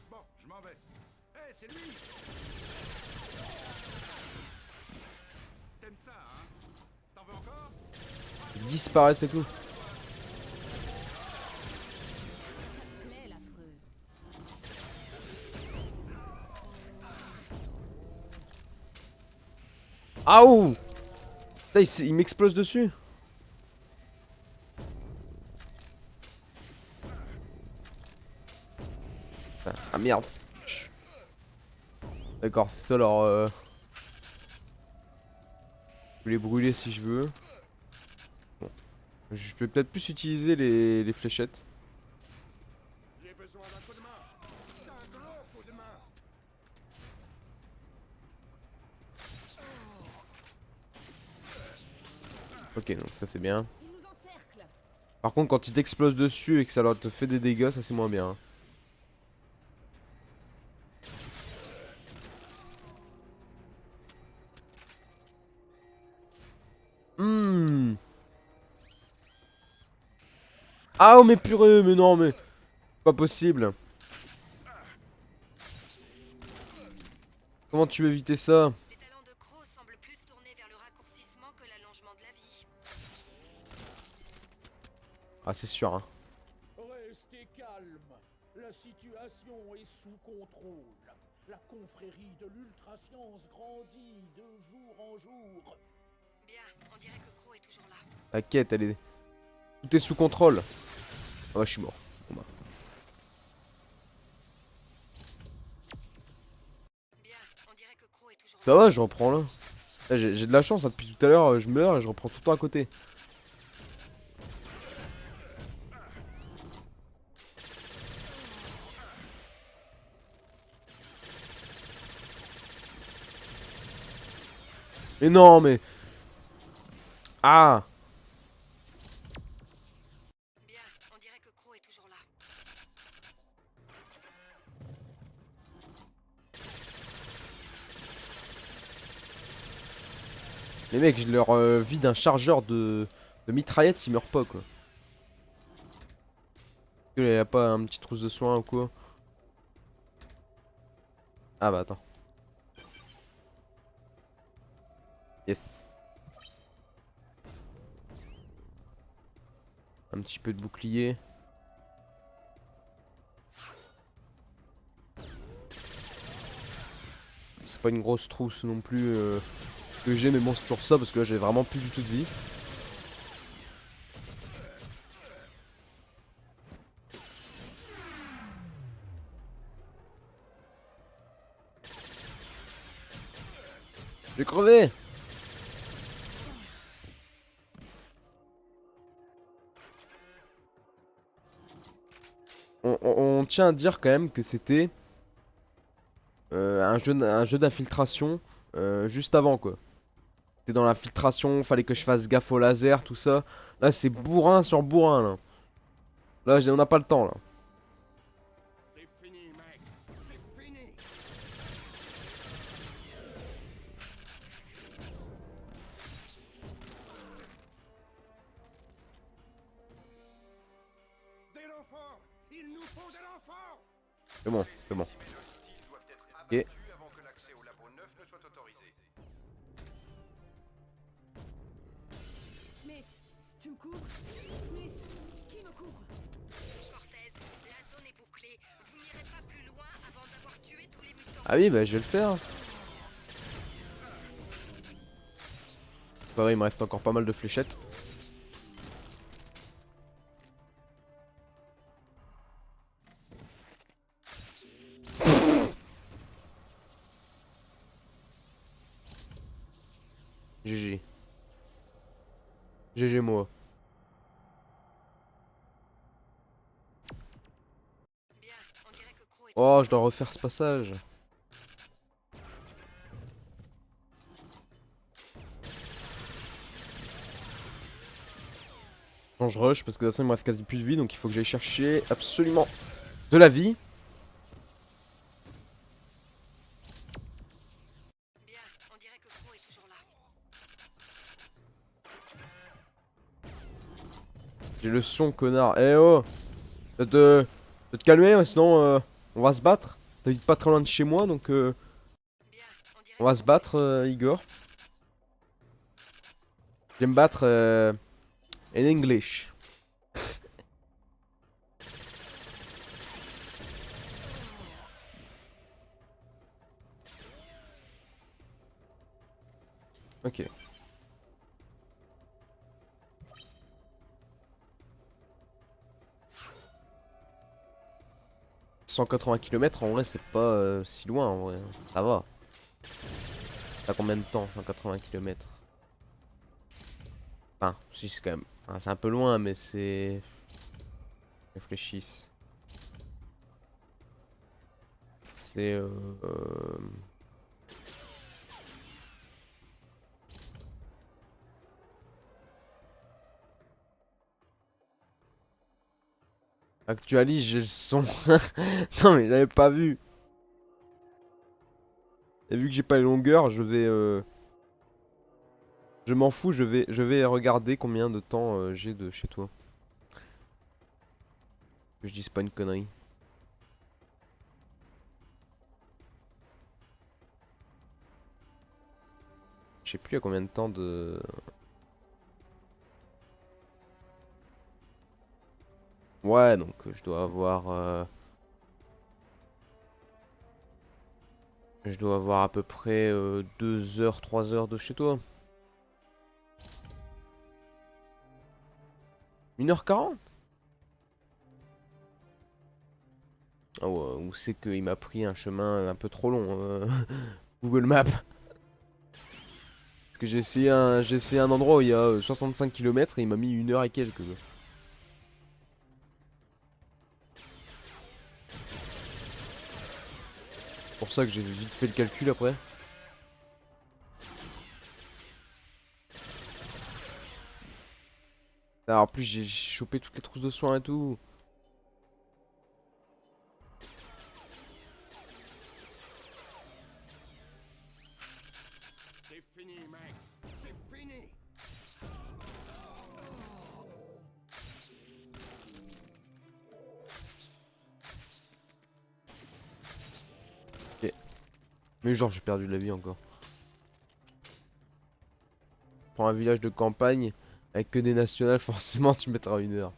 Bon, je m'en vais. Hé, c'est lui. T'aimes ça, hein? T'en veux encore? Il disparaît, c'est tout. Plaît, l'affreux. Ah ouh! Putain, il m'explose dessus. Ah merde. D'accord, c'est ça alors je peux les brûler si je veux. Bon. Je vais peut-être plus utiliser les fléchettes. J'ai besoin d'un coup de main. D'un gros coup de main. Ok, donc ça c'est bien. Ils nous encerclent. Par contre, quand il t'explose dessus et que ça leur te fait des dégâts, ça c'est moins bien, hein. Ah oh mais purée, mais non mais pas possible. Comment tu veux éviter ça? Les talents de Crow semblent plus tournés vers le raccourcissement que l'allongement de la vie. Ah c'est sûr hein. Restez calme. La situation est sous contrôle. La confrérie de l'ultrascience grandit de jour en jour. Bien, on dirait que Crow est toujours là. T'inquiète, elle est... Tout est sous contrôle. Ah ouais, je suis mort. Bon, bah. Bien, on dirait que Crow est toujours là. Ça va, je reprends là. Là, j'ai de la chance, hein, depuis tout à l'heure, je meurs et je reprends tout le temps à côté. Mais non, mais... Ah! Bien, on dirait que Crow est toujours là. Les mecs, je leur vide un chargeur de mitraillette, ils meurent pas quoi. Il y a pas un petit trousse de soins ou quoi? Ah bah attends. Yes. Un petit peu de bouclier. C'est pas une grosse trousse non plus que j'ai, mais bon c'est toujours ça parce que là j'ai vraiment plus du tout de vie. J'ai crevé. On tient à dire quand même que c'était un jeu d'infiltration juste avant quoi. C'était dans l'infiltration, fallait que je fasse gaffe au laser, tout ça. Là c'est bourrin sur bourrin là. Là on n'a pas le temps là. C'est fini, mec. C'est fini. Des renforts. Il nous faut des renforts. C'est bon, c'est bon. Doivent être Ok. avant que l'accès au labo 9 ne soit autorisé. Tu me couvres? Smith, qui me couvre? Cortez, la zone est bouclée. Vous n'irez pas plus loin avant d'avoir tué tous les mutants. Ah oui, bah je vais le faire. Bah ouais, il me reste encore pas mal de fléchettes. GG. GG moi. Oh, je dois refaire ce passage. Bon, je rush parce que de toute façon il me reste quasi plus de vie, donc il faut que j'aille chercher absolument de la vie. J'ai le son, connard. Eh oh, de te calmer, sinon on va se battre. T'habites pas très loin de chez moi, donc on va se battre, Igor. Je vais me battre in English. Ok. 180 km en vrai c'est pas si loin en vrai, ça va. Ça combien de temps 180 km? Enfin, si c'est quand même... Enfin, c'est un peu loin mais c'est... Réfléchisse. C'est... Actualise, j'ai le son. Non mais j'avais pas vu. Et vu que j'ai pas les longueurs, je vais... Je m'en fous, je vais regarder combien de temps j'ai de chez toi. Que je dise pas une connerie. Je sais plus à combien de temps de... Ouais, donc je dois avoir... Je dois avoir à peu près 2 heures, 3 heures de chez toi. 1h40. Ah ouais, où c'est qu'il m'a pris un chemin un peu trop long, Google Maps. Parce que j'ai essayé un endroit où il y a 65 km et il m'a mis 1 heure et quelques. C'est pour ça que j'ai vite fait le calcul après. Alors, en plus j'ai chopé toutes les trousses de soins et tout. C'est fini, mec. C'est fini. Ok. Mais genre j'ai perdu de la vie encore. Pour un village de campagne avec que des nationales, forcément tu mettras 1 heure.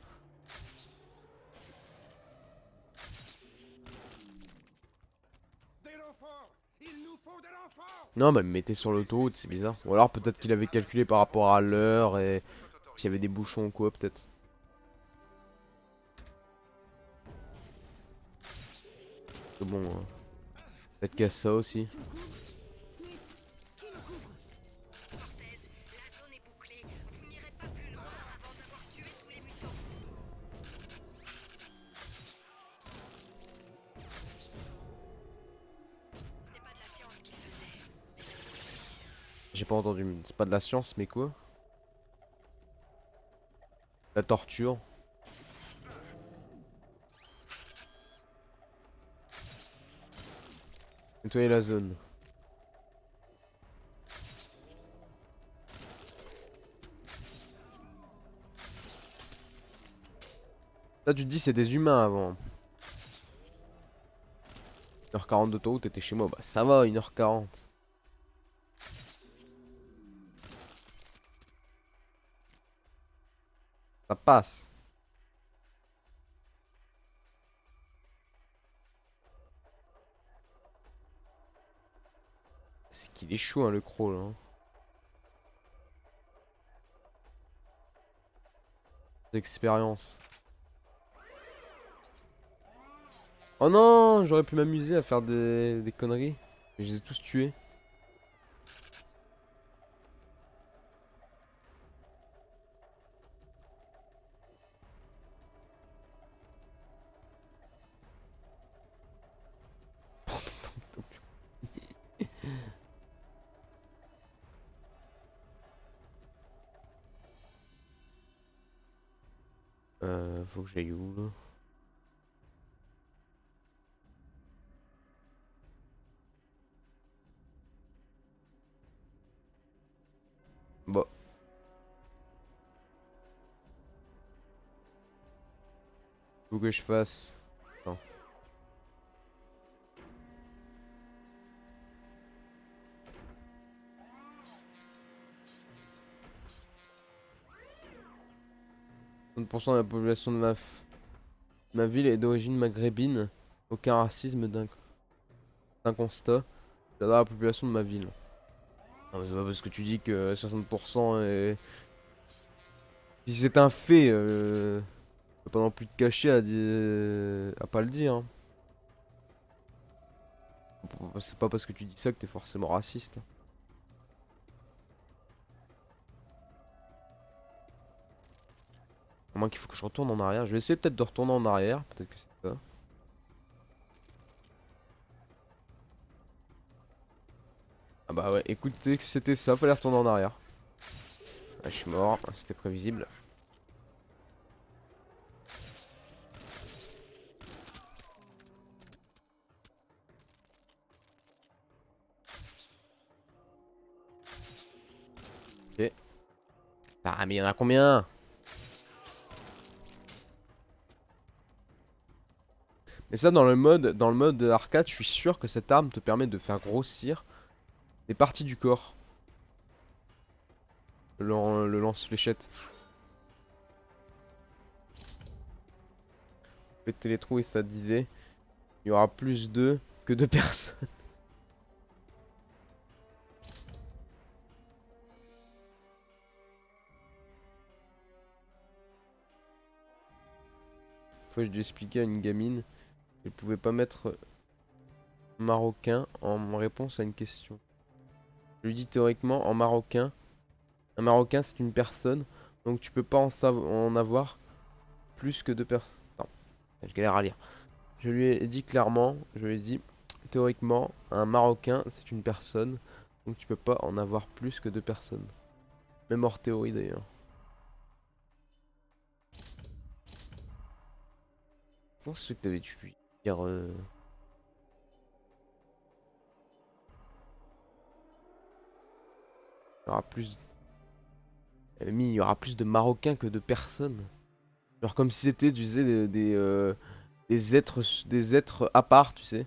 Non bah me mettez sur l'autoroute, c'est bizarre. Ou alors peut-être qu'il avait calculé par rapport à l'heure et s'il y avait des bouchons ou quoi peut-être. Bon, peut-être qu'il y a ça aussi. J'ai pas entendu, c'est pas de la science mais quoi? La torture. Nettoyer la zone. Là tu te dis c'est des humains avant. 1h40 d'autoroute, t'étais chez moi, bah ça va 1h40. Ça passe. C'est qu'il est chaud, hein, le croc, là. Hein. D'expérience. Oh non, j'aurais pu m'amuser à faire des conneries. Mais je les ai tous tués. Faut que j'aille où là? Bon. Faut que je fasse. Non. % de la population de ma ville est d'origine maghrébine. Aucun racisme d'un constat. J'adore la population de ma ville. Non, mais c'est pas parce que tu dis que 60% est... Si c'est un fait, faut pas non plus te cacher à pas le dire. Hein. C'est pas parce que tu dis ça que t'es forcément raciste. À moins qu'il faut que je retourne en arrière. Je vais essayer peut-être de retourner en arrière. Peut-être que c'est ça. Ah bah ouais, écoutez que c'était ça. Fallait retourner en arrière. Ah, je suis mort. C'était prévisible. Ok. Ah mais il y en a combien? Mais ça dans le mode arcade, je suis sûr que cette arme te permet de faire grossir des parties du corps. Le lance-fléchette. Péter les trous et ça disait il y aura plus d'eux que de personnes. Faut que je lui expliquer à une gamine. Elle pouvait pas mettre marocain en réponse à une question. Je lui dis théoriquement en marocain. Un marocain c'est une personne. Donc tu peux pas en avoir plus que deux personnes. Non, je galère à lire. Je lui ai dit clairement, je lui ai dit théoriquement un marocain c'est une personne. Donc tu peux pas en avoir plus que deux personnes. Même hors théorie d'ailleurs. Comment c'est que t'avais dû lui dire il y aura plus. Elle a mis il y aura plus de Marocains que de personnes. Genre comme si c'était, tu sais, des êtres à part, tu sais.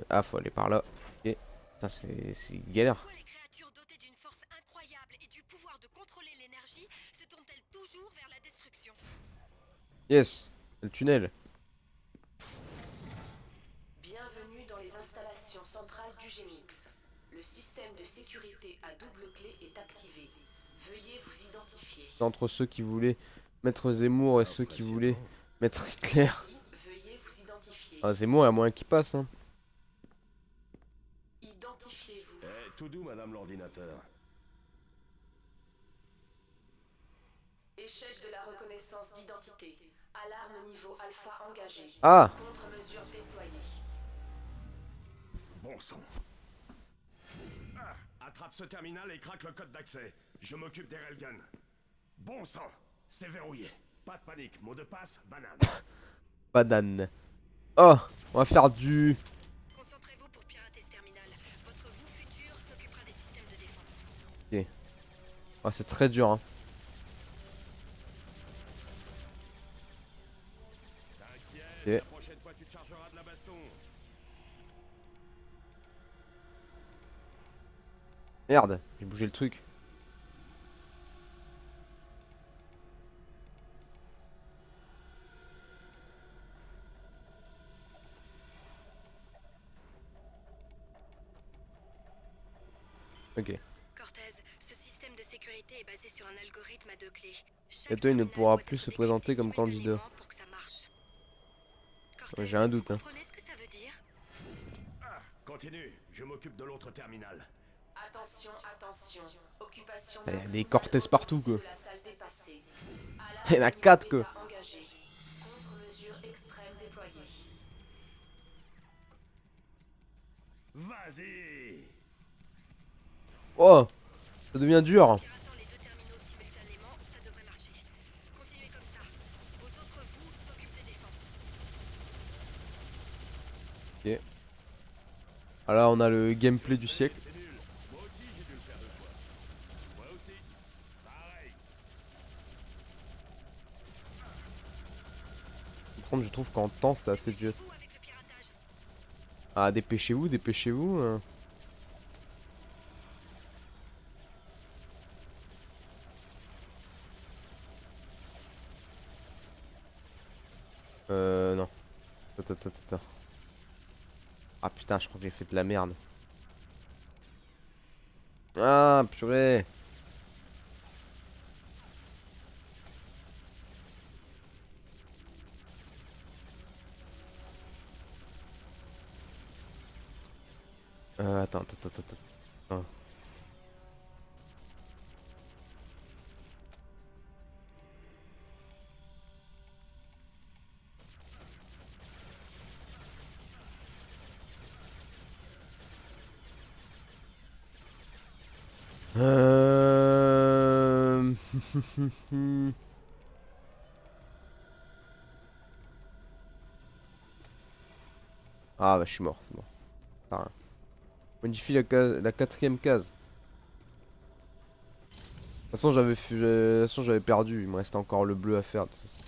Ah, faut aller par là. Ok. Putain, c'est galère. Pourquoi les créatures dotées d'une force incroyable et du pouvoir de contrôler l'énergie se tournent-elles toujours vers la destruction? Yes, le tunnel. Bienvenue dans les installations centrales du Génix. Le système de sécurité à double clé est activé. Veuillez vous identifier. Entre ceux qui voulaient mettre Zemmour et ceux qui voulaient mettre Hitler. Veuillez vous identifier. Ah, Zemmour, il y a moyen qu'il passe, hein. Identifiez-vous. Tout doux, madame l'ordinateur. Échec de la reconnaissance d'identité. Alarme niveau alpha engagée. Ah. Contre-mesure déployée. Bon sang. Attrape ce terminal et craque le code d'accès. Je m'occupe des railguns. Bon sang, c'est verrouillé. Pas de panique, mot de passe, banane. Banane. Oh, on va faire du... Concentrez-vous pour pirater ce terminal. Votre vous futur s'occupera des systèmes de défense. Ok. Oh, c'est très dur, hein. La prochaine fois, tu te chargeras de la baston. Merde, j'ai bougé le truc. Ok. Cortez, ce système de sécurité est basé sur un algorithme à 2 clés. Et toi, il ne pourra plus se présenter comme candidat. J'ai un doute, hein. Comprenez ce que ça veut dire? Continue, je m'occupe de l'autre terminal. Attention, attention. Occupation Il y a des Cortez partout, quoi. de la salle dépassée. Il y en a 4, quoi. Engagé. Contre-mesure extrême déployée. Vas-y. Oh, ça devient dur. Ok. Ah là, on a le gameplay du siècle. Moi aussi, j'ai dû le faire 2 fois. Moi aussi. Pareil. Par contre, je trouve qu'en temps, c'est assez juste. Ah, dépêchez-vous, dépêchez-vous. Non. Attends. Ah putain, je crois que j'ai fait de la merde. Ah, purée. Attends. Ah. Ah bah je suis mort, c'est bon. Pas rien. Modifie la 4ème case. De toute façon j'avais perdu, il me restait encore le bleu à faire de toute façon.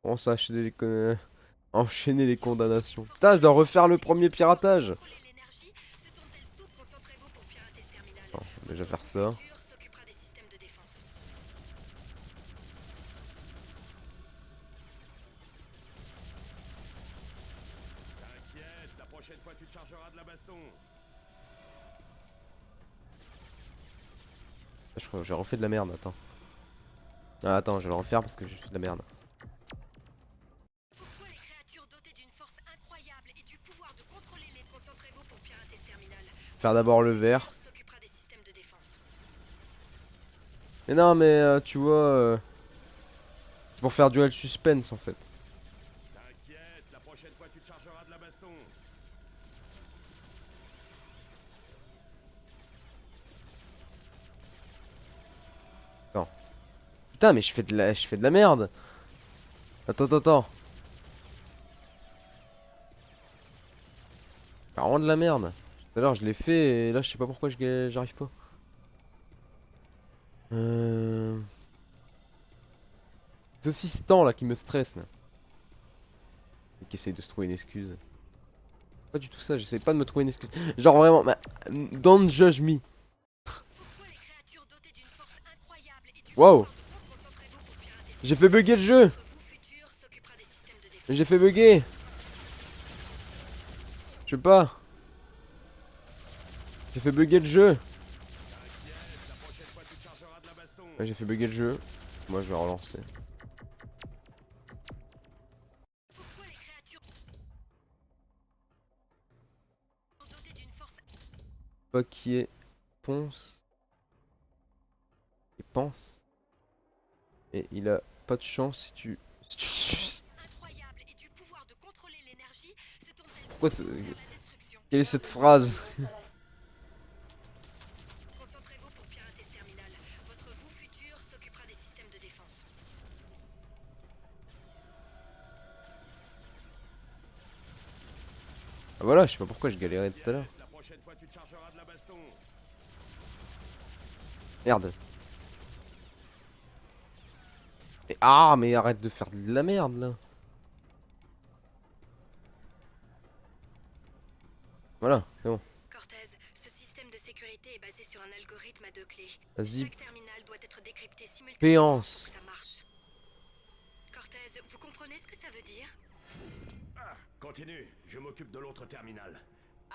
On s'est enchaîner les condamnations. Putain, je dois refaire le premier piratage. Bon, je vais déjà faire ça. T'inquiète, la prochaine fois, tu te chargeras de la baston. Je crois que j'ai refait de la merde, attends. Ah, attends, je vais le refaire parce que j'ai fait de la merde. Faire d'abord le vert. Mais non, mais tu vois, c'est pour faire duel suspense en fait. T'inquiète, la prochaine fois, tu te chargeras de la baston. Non. Putain, mais je fais de la merde. Attends. Vraiment de la merde. Tout à l'heure je l'ai fait et là je sais pas pourquoi j'arrive pas. C'est aussi ce temps là qui me stresse là. Et qui essaye de se trouver une excuse. Pas du tout ça, j'essaie pas de me trouver une excuse. Genre vraiment, don't judge me. Wow. J'ai fait bugger le jeu. J'ai fait bugger. Je sais pas. J'ai fait bugger le jeu. Ouais, j'ai fait bugger le jeu. Moi je vais relancer. Pas qui est Ponce et pense. Et il a pas de chance si tu. Pourquoi c'est. Quelle est cette phrase? Ah voilà, je sais pas pourquoi je galérais tout à l'heure. La prochaine fois, tu te chargeras de la baston. Merde. Ah, mais arrête de faire de la merde là. Voilà, c'est bon. Cortez, ce système de sécurité est basé sur un algorithme à 2 clés. Vas-y. Chaque terminal doit être décrypté simultanément pour Péance. que ça marche. Cortez, vous comprenez ce que ça veut dire? Continue, je m'occupe de l'autre terminal.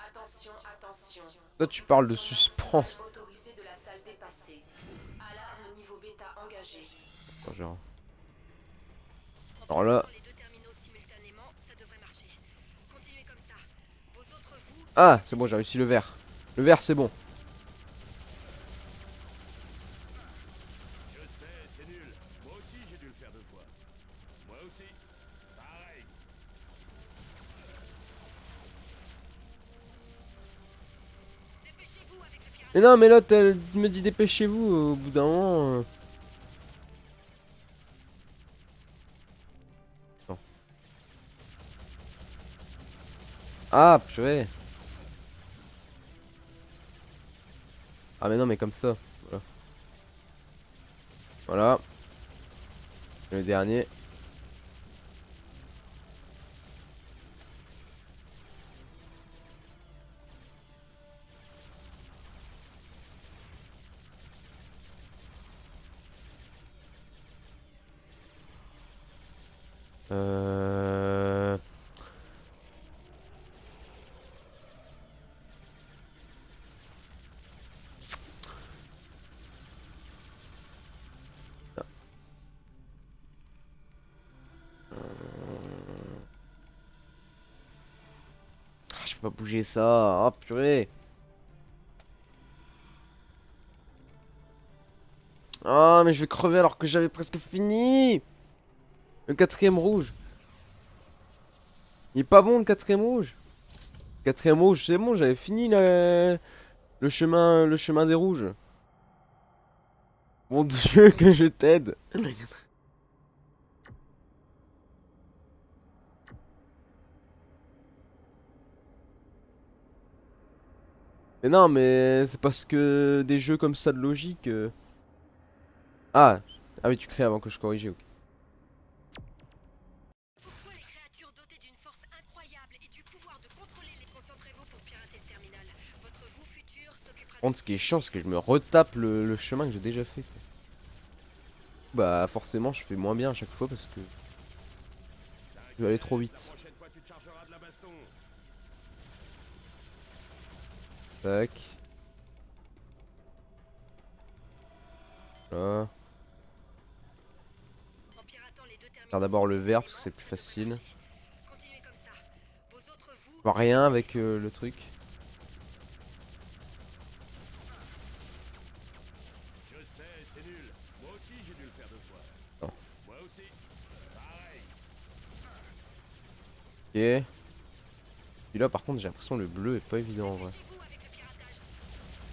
Attention, attention. Toi, tu parles de suspense. Autorisé de la salle dépassée. Alarme niveau bêta engagée. Oh, genre. Alors là. Les deux terminaux simultanément, ça devrait marcher. Continuez comme ça. Vos autres vous. Ah, c'est bon, j'ai réussi le vert. Le vert, c'est bon. Je sais, c'est nul. Moi aussi, j'ai dû le faire 2 fois. Moi aussi. Pareil. Dépêchez-vous avec le pirate. Mais non, mais l'autre, elle me dit dépêchez-vous au bout d'un moment. Non. Ah, purée. Ah, mais non, mais comme ça. Voilà. Voilà. Le dernier. Euh... Ah, je peux pas bouger ça. Oh purée. Ah, mais je vais crever alors que j'avais presque fini. Le 4ème rouge. Il est pas bon le 4ème rouge. 4ème rouge, c'est bon, j'avais fini le chemin des rouges. Mon Dieu, que je t'aide. Mais non, mais c'est parce que des jeux comme ça de logique. Ah, ah oui, tu crées avant que je corrige, ok. Pourquoi les créatures dotées d'une force incroyable et du pouvoir de contrôler les concentrez-vous pour pirater ce terminal? Votre vous futur s'occupera. Par contre, ce qui est chiant, c'est que je me retape le chemin que j'ai déjà fait, quoi. Bah, forcément, je fais moins bien à chaque fois parce que je vais aller trop vite. La prochaine fois, tu te chargeras de la baston. Tac. Voilà. En piratant les deux terminaux. Faire d'abord le vert parce que c'est plus facile. Continuez comme ça. Vos autres vous. Je vois rien avec le truc. Je sais, c'est nul. Moi aussi, j'ai dû le faire 2 fois. Non. Moi aussi. Pareil. Ok. Et là, par contre, j'ai l'impression que le bleu est pas évident en vrai.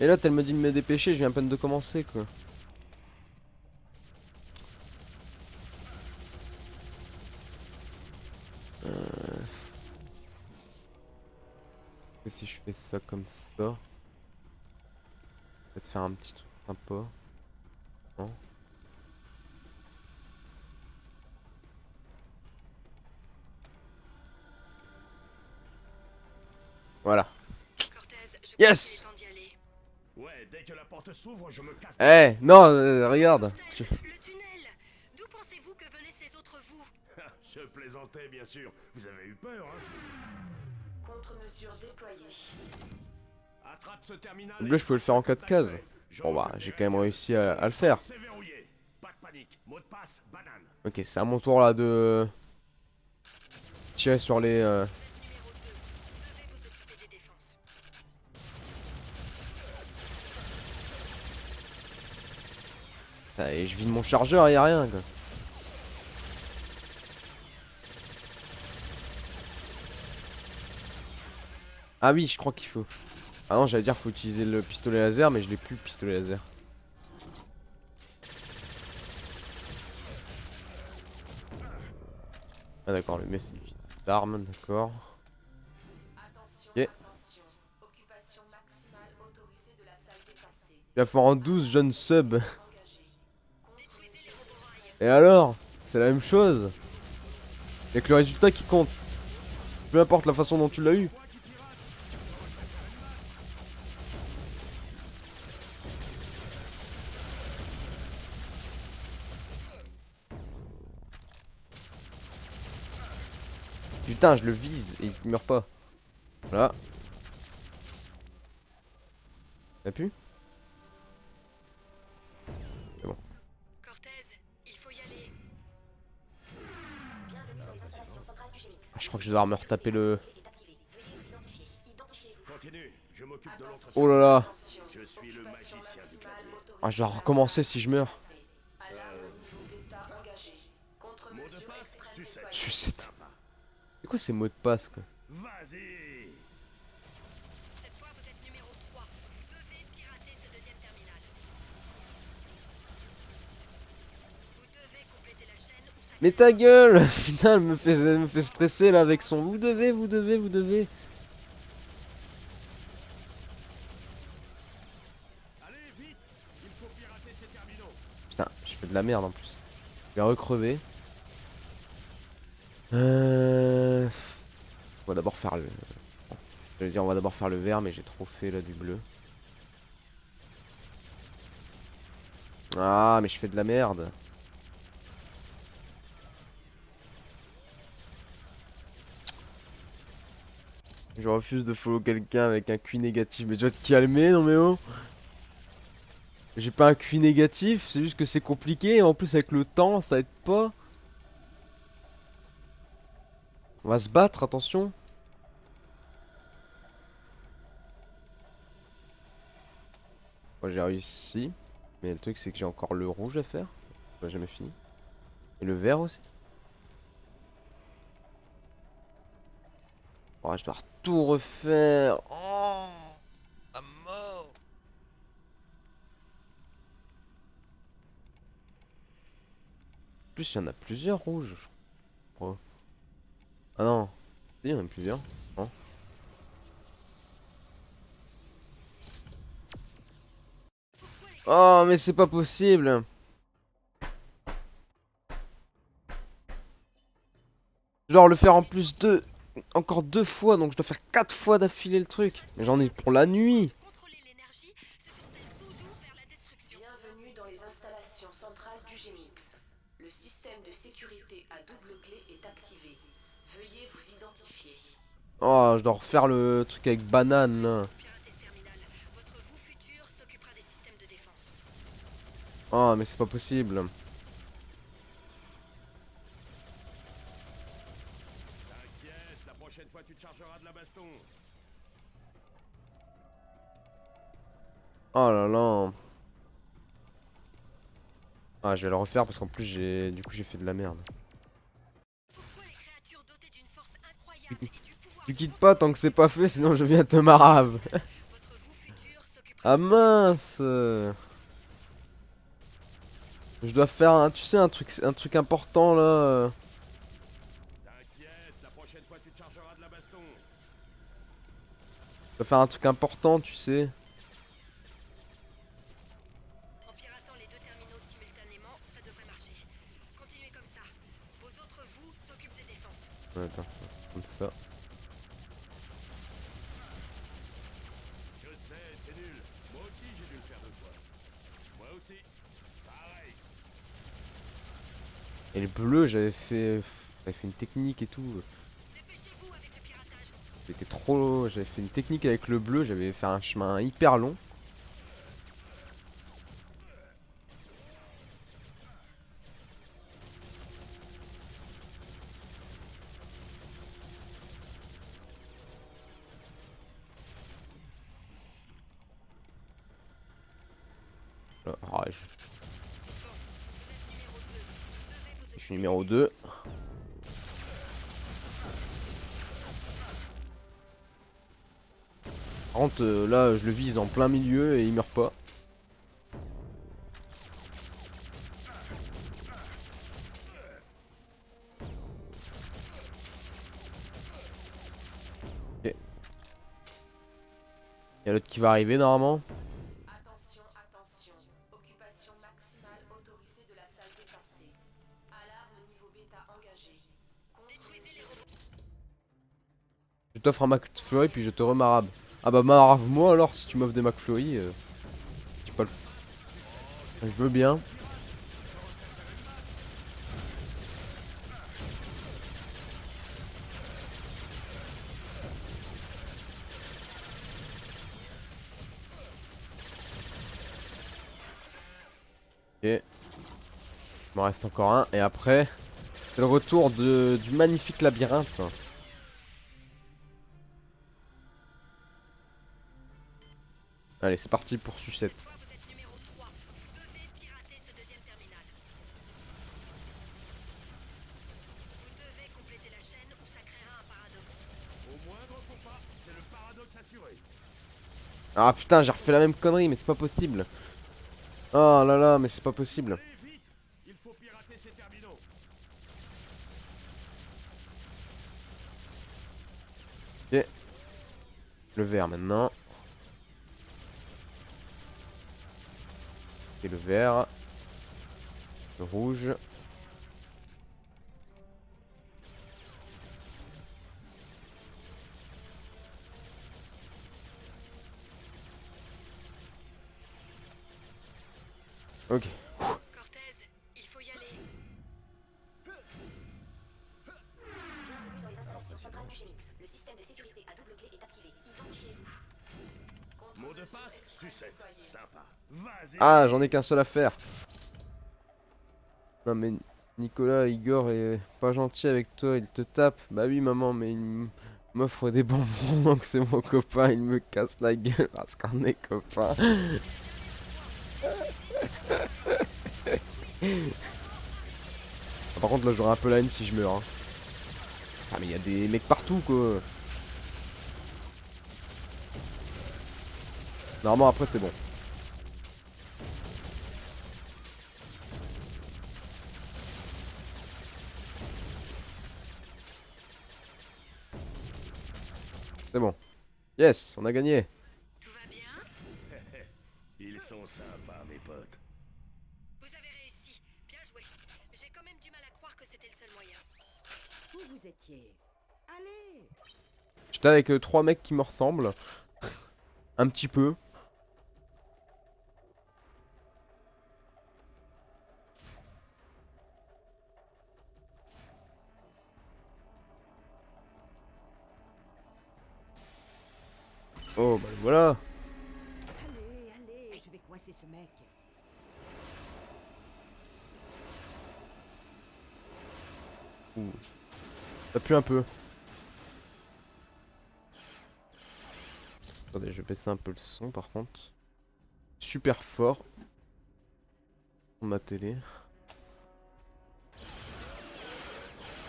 Et là, elle me dit de me dépêcher, je viens à peine de commencer, quoi. Et si je fais ça comme ça, peut-être faire un petit truc sympa. Non. Voilà. Yes. Ouais, dès que la porte s'ouvre, je me casse. Eh, non, regarde. Le tunnel. D'où pensez-vous que venaient ces autres vous? Je plaisantais, bien sûr. Vous avez eu peur, hein? Contre-mesure déployée. Attrape ce terminal. Le bleu, je peux le faire en 4 cases. Bon bah, j'ai quand même réussi à le faire. C'est verrouillé. Pas de panique. Mot de passe, banane. Ok, c'est à mon tour là de tirer sur les. Et je vide mon chargeur et y'a rien quoi. Ah oui, je crois qu'il faut. Ah non, j'allais dire faut utiliser le pistolet laser, mais je l'ai plus le pistolet laser. Ah d'accord, le mec c'est d'armes, d'accord. Ok. Il va faire en 12 jeunes subs. Et alors? C'est la même chose. Y'a que le résultat qui compte. Peu importe la façon dont tu l'as eu. Putain, je le vise et il meurt pas. Voilà. T'as pu? C'est bon. Cortez, il faut y aller. Ah, je crois que je vais devoir me retaper le... Continue, je m'occupe de l'autre. Oh là là. Je suis le magicien du clavier. Ah, je dois recommencer si je meurs. Mot de passe, sucette. Sucette. C'est quoi ces mots de passe quoi? Vas-y. Cette fois, vous êtes numéro 3. Vous devez pirater ce deuxième terminal. Vous devez compléter la chaîne où ça... Mais ta gueule. Putain, elle me fait stresser là avec son vous devez. Allez, vite. Il faut pirater ces terminaux. Putain, je fais de la merde en plus. Je vais recrever. On va d'abord faire le... Je vais dire on va d'abord faire le vert mais j'ai trop fait là du bleu. Ah mais je fais de la merde. Je refuse de follow quelqu'un avec un QI négatif. Mais tu vas te calmer non mais oh. J'ai pas un QI négatif, c'est juste que c'est compliqué. En plus avec le temps ça aide pas. On va se battre, attention. Moi j'ai réussi. Mais le truc c'est que j'ai encore le rouge à faire. On va jamais fini. Et le vert aussi. Oh, je dois tout refaire. Oh, à mort. En plus il y en a plusieurs rouges. Je crois. Ah non. Il y en a plusieurs. Non. Oh mais c'est pas possible. Je dois le faire en plus encore 2 fois, donc je dois faire 4 fois d'affilée le truc. Mais j'en ai pour la nuit. Bienvenue dans les installations centrales du Génix. Le système de sécurité à double clé est activé. Veuillez vous identifier. Oh, je dois refaire le truc avec banane là. Oh mais c'est pas possible. T'inquiète, la prochaine fois tu te chargeras de la baston. Oh là là. Ah je vais le refaire parce qu'en plus du coup j'ai fait de la merde. Tu quittes pas tant que c'est pas fait sinon je viens te marave. Ah mince. Je dois faire tu sais un truc important là. T'inquiète, la prochaine fois tu te chargeras de la baston. Je dois faire un truc important tu sais. En piratant les 2 terminaux simultanément, ça devrait marcher. Continuez comme ça. Vos autres vous s'occupent des défenses. Ouais, attends, comme ça. Je sais, c'est nul. Moi aussi j'ai dû le faire 2 fois. Moi aussi. Pareil. Et le bleu j'avais fait une technique et tout. C'était trop. J'avais fait une technique avec le bleu, j'avais fait un chemin hyper long. Ah, je suis numéro 2. Par contre là je le vise en plein milieu et il meurt pas. Ok. Il y a l'autre qui va arriver normalement. Attention, attention. Occupation maximale autorisée de la salle dépassée. Alarme niveau bêta engagée. Détruisez les robots. Je t'offre un McFlurry puis je te remarabe. Ah bah marave-moi alors si tu m'offres des McFlurry. J'ai pas le... Je veux bien. Ok. Il m'en reste encore un. Et après, c'est le retour du magnifique labyrinthe. Allez, c'est parti pour Sucette. Vous êtes numéro 3. Vous devez pirater ce deuxième terminal. Vous devez compléter la chaîne ou ça créera un paradoxe. Au moindre faux pas, c'est le paradoxe assuré. Ah putain, j'ai refait la même connerie, mais c'est pas possible. Oh là là, mais c'est pas possible. Allez, vite! Il faut pirater ces terminaux. Ok. Le vert maintenant. Et le vert. Le rouge. Ok. Cortez, il faut y aller. Bienvenue dans les installations centrales du Gémix. Le système de sécurité à double clé est activé. Identifiez-vous. Mot de passe, sucette. Sympa. Vas-y. Ah, j'en ai qu'un seul à faire. Non mais Nicolas, Igor est pas gentil avec toi, il te tape. Bah oui maman, mais il m'offre des bonbons donc c'est mon copain, il me casse la gueule parce qu'on est copains. Par contre là j'aurai un peu la haine si je meurs. Hein. Ah mais il y a des mecs partout quoi. Normalement après c'est bon. C'est bon. Yes, on a gagné. Tout va bien? Ils sont sympas, mes potes. Vous avez réussi. Bien joué. J'ai quand même du mal à croire que c'était le seul moyen. Où vous étiez? Allez! J'étais avec 3 mecs qui me ressemblent. Un petit peu. Oh bah voilà. Allez, allez, je vais coincer ce mec. Ouh. Ça pue un peu. Attendez, je vais baisser un peu le son par contre. Super fort. Sur ma télé.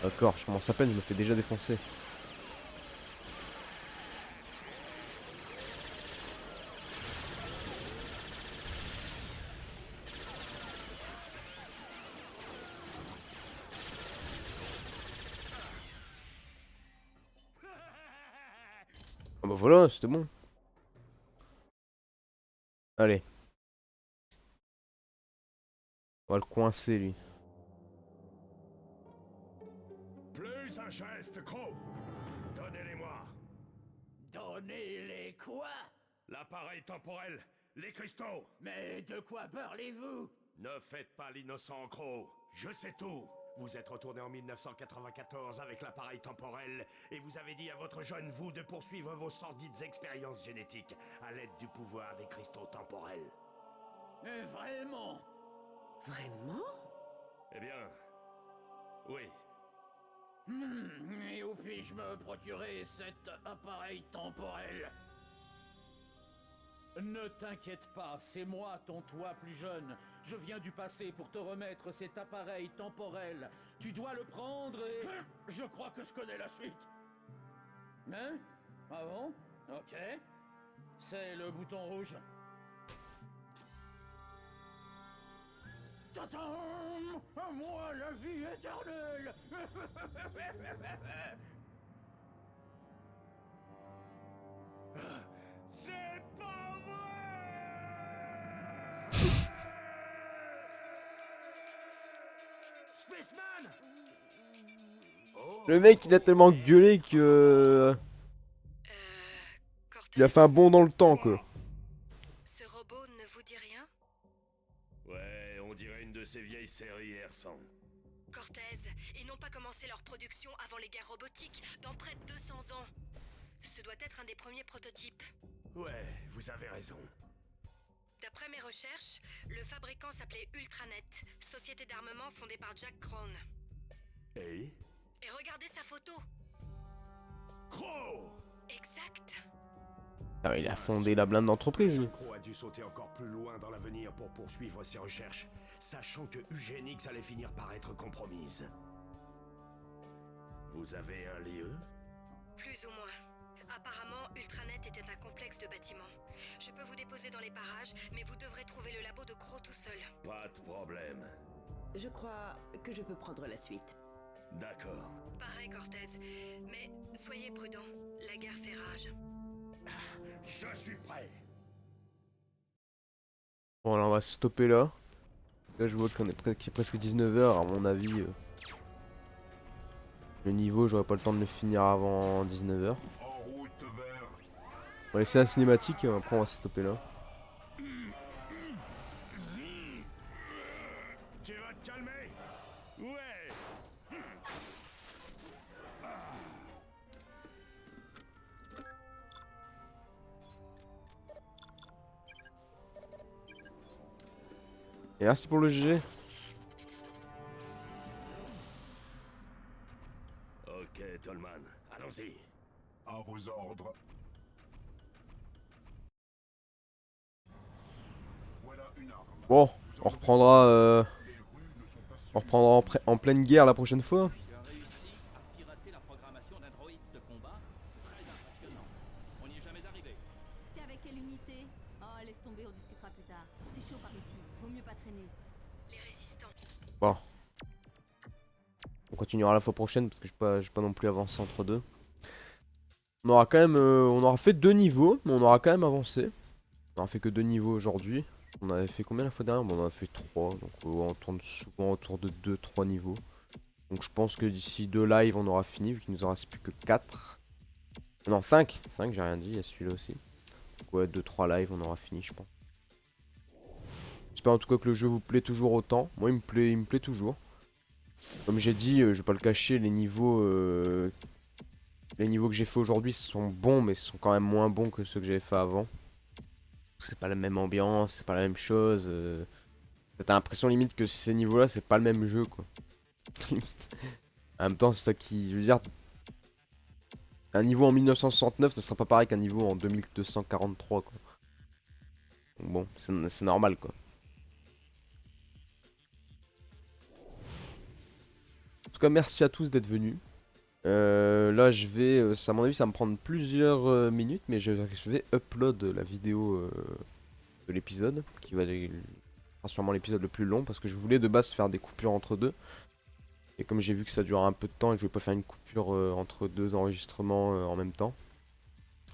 D'accord, je commence à peine, je me fais déjà défoncer. Ah bah voilà, c'était bon. Allez. On va le coincer lui. Plus un geste, Crow. Donnez-les-moi. Donnez-les quoi? L'appareil temporel, les cristaux. Mais de quoi parlez-vous? Ne faites pas l'innocent, Crow. Je sais tout. Vous êtes retourné en 1994 avec l'appareil temporel et vous avez dit à votre jeune vous de poursuivre vos sordides expériences génétiques à l'aide du pouvoir des cristaux temporels. Mais vraiment? Vraiment? Eh bien, oui. Et où puis-je me procurer cet appareil temporel? Ne t'inquiète pas, c'est moi, ton toi plus jeune. Je viens du passé pour te remettre cet appareil temporel. Tu dois le prendre et... Je crois que je connais la suite. Hein? Ah bon? Ok. C'est le bouton rouge. Tadam! À moi la vie éternelle! C'est pas vrai! Spaceman! Le mec il a tellement gueulé que... Il a fait un bond dans le temps quoi. Ce robot ne vous dit rien? Ouais, on dirait une de ces vieilles séries R100. Cortez, ils n'ont pas commencé leur production avant les guerres robotiques, dans près de 200 ans. Ce doit être un des premiers prototypes. Ouais, vous avez raison. D'après mes recherches, le fabricant s'appelait Ultranet, société d'armement fondée par Jack Krone. Et Et regardez sa photo. Crow! Exact. Ah, il a fondé la blinde d'entreprise lui. Crow a dû sauter encore plus loin dans l'avenir pour poursuivre ses recherches, sachant que Eugénix allait finir par être compromise. Vous avez un lieu? Plus ou moins. Apparemment, Ultranet était un complexe de bâtiments. Je peux vous déposer dans les parages, mais vous devrez trouver le labo de Crow tout seul. Pas de problème. Je crois que je peux prendre la suite. D'accord. Pareil, Cortez. Mais soyez prudents, la guerre fait rage. Je suis prêt. Bon alors on va stopper là. Là je vois qu'il est presque 19h à mon avis. Le niveau j'aurai pas le temps de le finir avant 19h. On va laisser la cinématique et après on va se stopper là. Tu vas te calmer? Ouais. Et merci pour le GG. Ok, Tolman, allons-y. À vos ordres. Voilà une arme. Bon, on reprendra en pleine guerre la prochaine fois. Tu as réussi à pirater la programmation d'un droïde de combat. Très impressionnant. On n'y est jamais arrivé. T'es avec quelle unité? Oh, laisse tomber, on discutera plus tard. C'est chaud par ici. Vaut mieux pas traîner. Les résistants. Bon. On continuera la fois prochaine parce que je vais pas non plus avancer entre deux. On aura quand même, on aura fait 2 niveaux, mais on aura quand même avancé. On aura fait que 2 niveaux aujourd'hui. On avait fait combien la fois dernière? Bon, on en a fait 3, donc on tourne souvent autour de 2-3 niveaux. Donc je pense que d'ici 2 lives on aura fini, vu qu'il nous en reste plus que 4. Non, 5, j'ai rien dit, il y a celui-là aussi. Donc ouais, 2-3 lives on aura fini je pense. J'espère en tout cas que le jeu vous plaît toujours autant. Moi il me plaît toujours. Comme j'ai dit, je vais pas le cacher, les niveaux que j'ai fait aujourd'hui sont bons, mais sont quand même moins bons que ceux que j'avais fait avant. C'est pas la même ambiance, c'est pas la même chose. T'as l'impression limite que ces niveaux là c'est pas le même jeu quoi. En même temps c'est ça qui... Je veux dire... Un niveau en 1969 ne sera pas pareil qu'un niveau en 2243 quoi. Donc bon, c'est normal quoi. En tout cas merci à tous d'être venus. Là je vais, à mon avis ça va me prendre plusieurs minutes, mais je vais upload la vidéo de l'épisode, qui va être sûrement l'épisode le plus long, parce que je voulais de base faire des coupures entre deux. Et comme j'ai vu que ça dure un peu de temps et que je vais pas faire une coupure entre 2 enregistrements en même temps.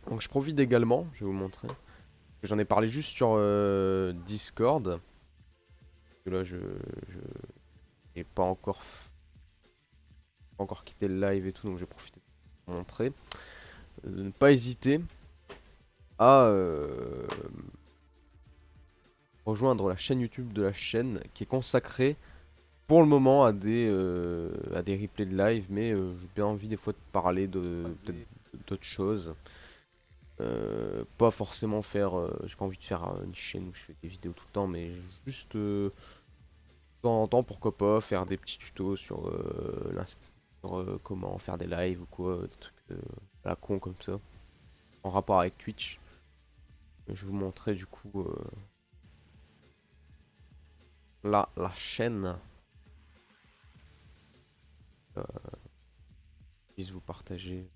Donc je profite également, je vais vous montrer. J'en ai parlé juste sur Discord. Que là je n'ai pas encore quitté le live et tout, donc j'ai profité de vous montrer. De ne pas hésiter à rejoindre la chaîne YouTube de la chaîne qui est consacrée pour le moment à des replays de live, mais j'ai bien envie des fois de parler peut-être d'autres choses. Pas forcément faire, j'ai pas envie de faire une chaîne où je fais des vidéos tout le temps, mais juste de temps en temps pourquoi pas faire des petits tutos sur comment faire des lives ou quoi, des trucs à la con comme ça, en rapport avec Twitch. Je vais vous montrer du coup la chaîne. Je puisse vous partager.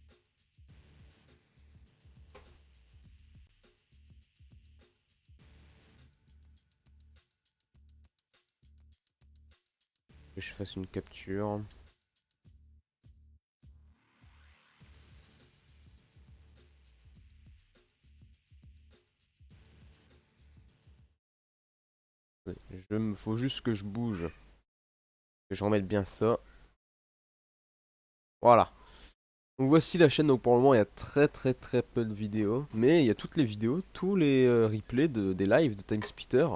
Que je fasse une capture. Faut juste que je bouge. Que je remette bien ça. Voilà. Donc voici la chaîne, donc pour le moment il y a très peu de vidéos. Mais il y a toutes les vidéos, tous les replays des lives de TimeSplitter.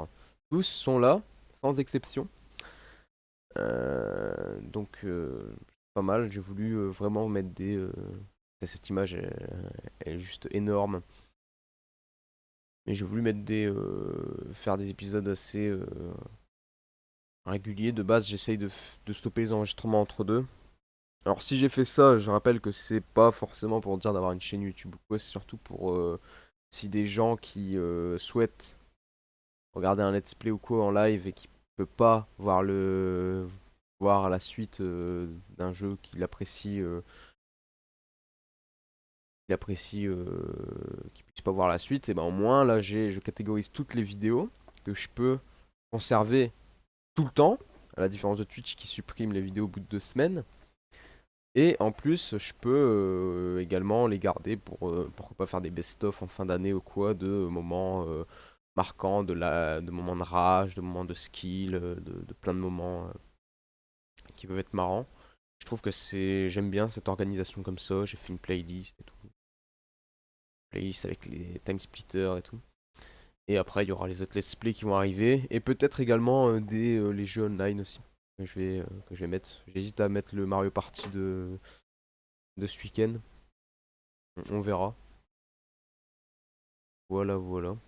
Tous sont là, sans exception. Donc pas mal, j'ai voulu vraiment mettre des... cette image elle est juste énorme. Mais j'ai voulu mettre faire des épisodes assez réguliers. De base j'essaye de stopper les enregistrements entre deux. Alors si j'ai fait ça, je rappelle que c'est pas forcément pour dire d'avoir une chaîne YouTube ou quoi, c'est surtout pour si des gens qui souhaitent regarder un let's play ou quoi en live et qui peut pas voir la suite d'un jeu qu'il puisse pas voir la suite, et ben au moins là je catégorise toutes les vidéos que je peux conserver tout le temps, à la différence de Twitch qui supprime les vidéos au bout de 2 semaines. Et en plus, je peux également les garder pour pourquoi pas faire des best-of en fin d'année ou quoi, de moments marquants, de moments de rage, de moments de skill, de plein de moments qui peuvent être marrants. Je trouve que j'aime bien cette organisation comme ça. J'ai fait une playlist et tout. Playlist avec les time splitters et tout. Et après, il y aura les autres let's play qui vont arriver. Et peut-être également les jeux online aussi. Que je vais mettre. J'hésite à mettre le Mario Party de ce week-end. On verra. Voilà. Bon,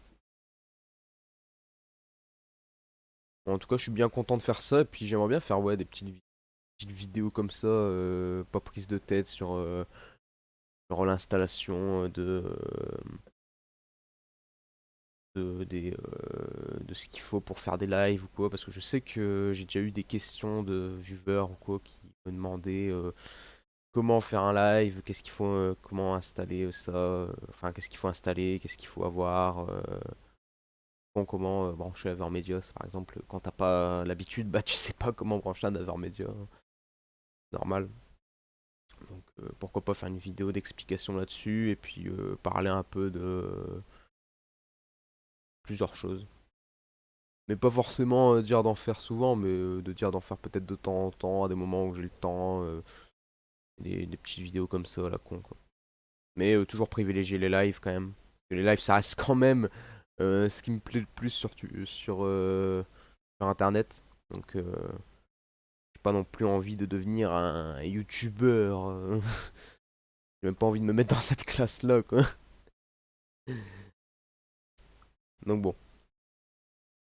en tout cas, je suis bien content de faire ça. Et puis j'aimerais bien faire des petites vidéos comme ça. Pas prise de tête sur l'installation de ce qu'il faut pour faire des lives ou quoi, parce que je sais que j'ai déjà eu des questions de viewers ou quoi qui me demandaient comment faire un live, qu'est-ce qu'il faut, comment installer ça, enfin qu'est-ce qu'il faut installer, qu'est-ce qu'il faut avoir, comment brancher Avermedia, par exemple. Quand t'as pas l'habitude, bah tu sais pas comment brancher un Avermedia, normal. Donc pourquoi pas faire une vidéo d'explication là-dessus et puis parler un peu de plusieurs choses. Mais pas forcément dire d'en faire souvent, mais de dire d'en faire peut-être de temps en temps, à des moments où j'ai le temps, des petites vidéos comme ça à la con quoi. Mais toujours privilégier les lives quand même. Parce que les lives ça reste quand même ce qui me plaît le plus sur internet. Donc j'ai pas non plus envie de devenir un youtubeur. J'ai même pas envie de me mettre dans cette classe là quoi. Donc bon.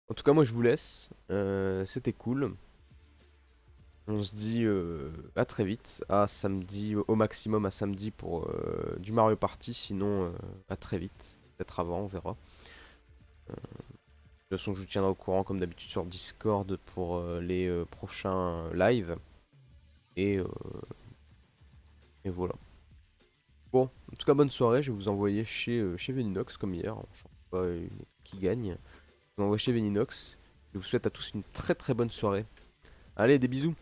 En tout cas, moi je vous laisse. C'était cool. On se dit à très vite. À samedi, au maximum à samedi pour du Mario Party. Sinon, à très vite. Peut-être avant, on verra. De toute façon, je vous tiendrai au courant comme d'habitude sur Discord pour les prochains lives. Et voilà. Bon, en tout cas, bonne soirée. Je vais vous envoyer chez Veninox comme hier. Je ne sais pas qui gagne. Je vous envoie chez Veninox. Je vous souhaite à tous une très bonne soirée. Allez, des bisous.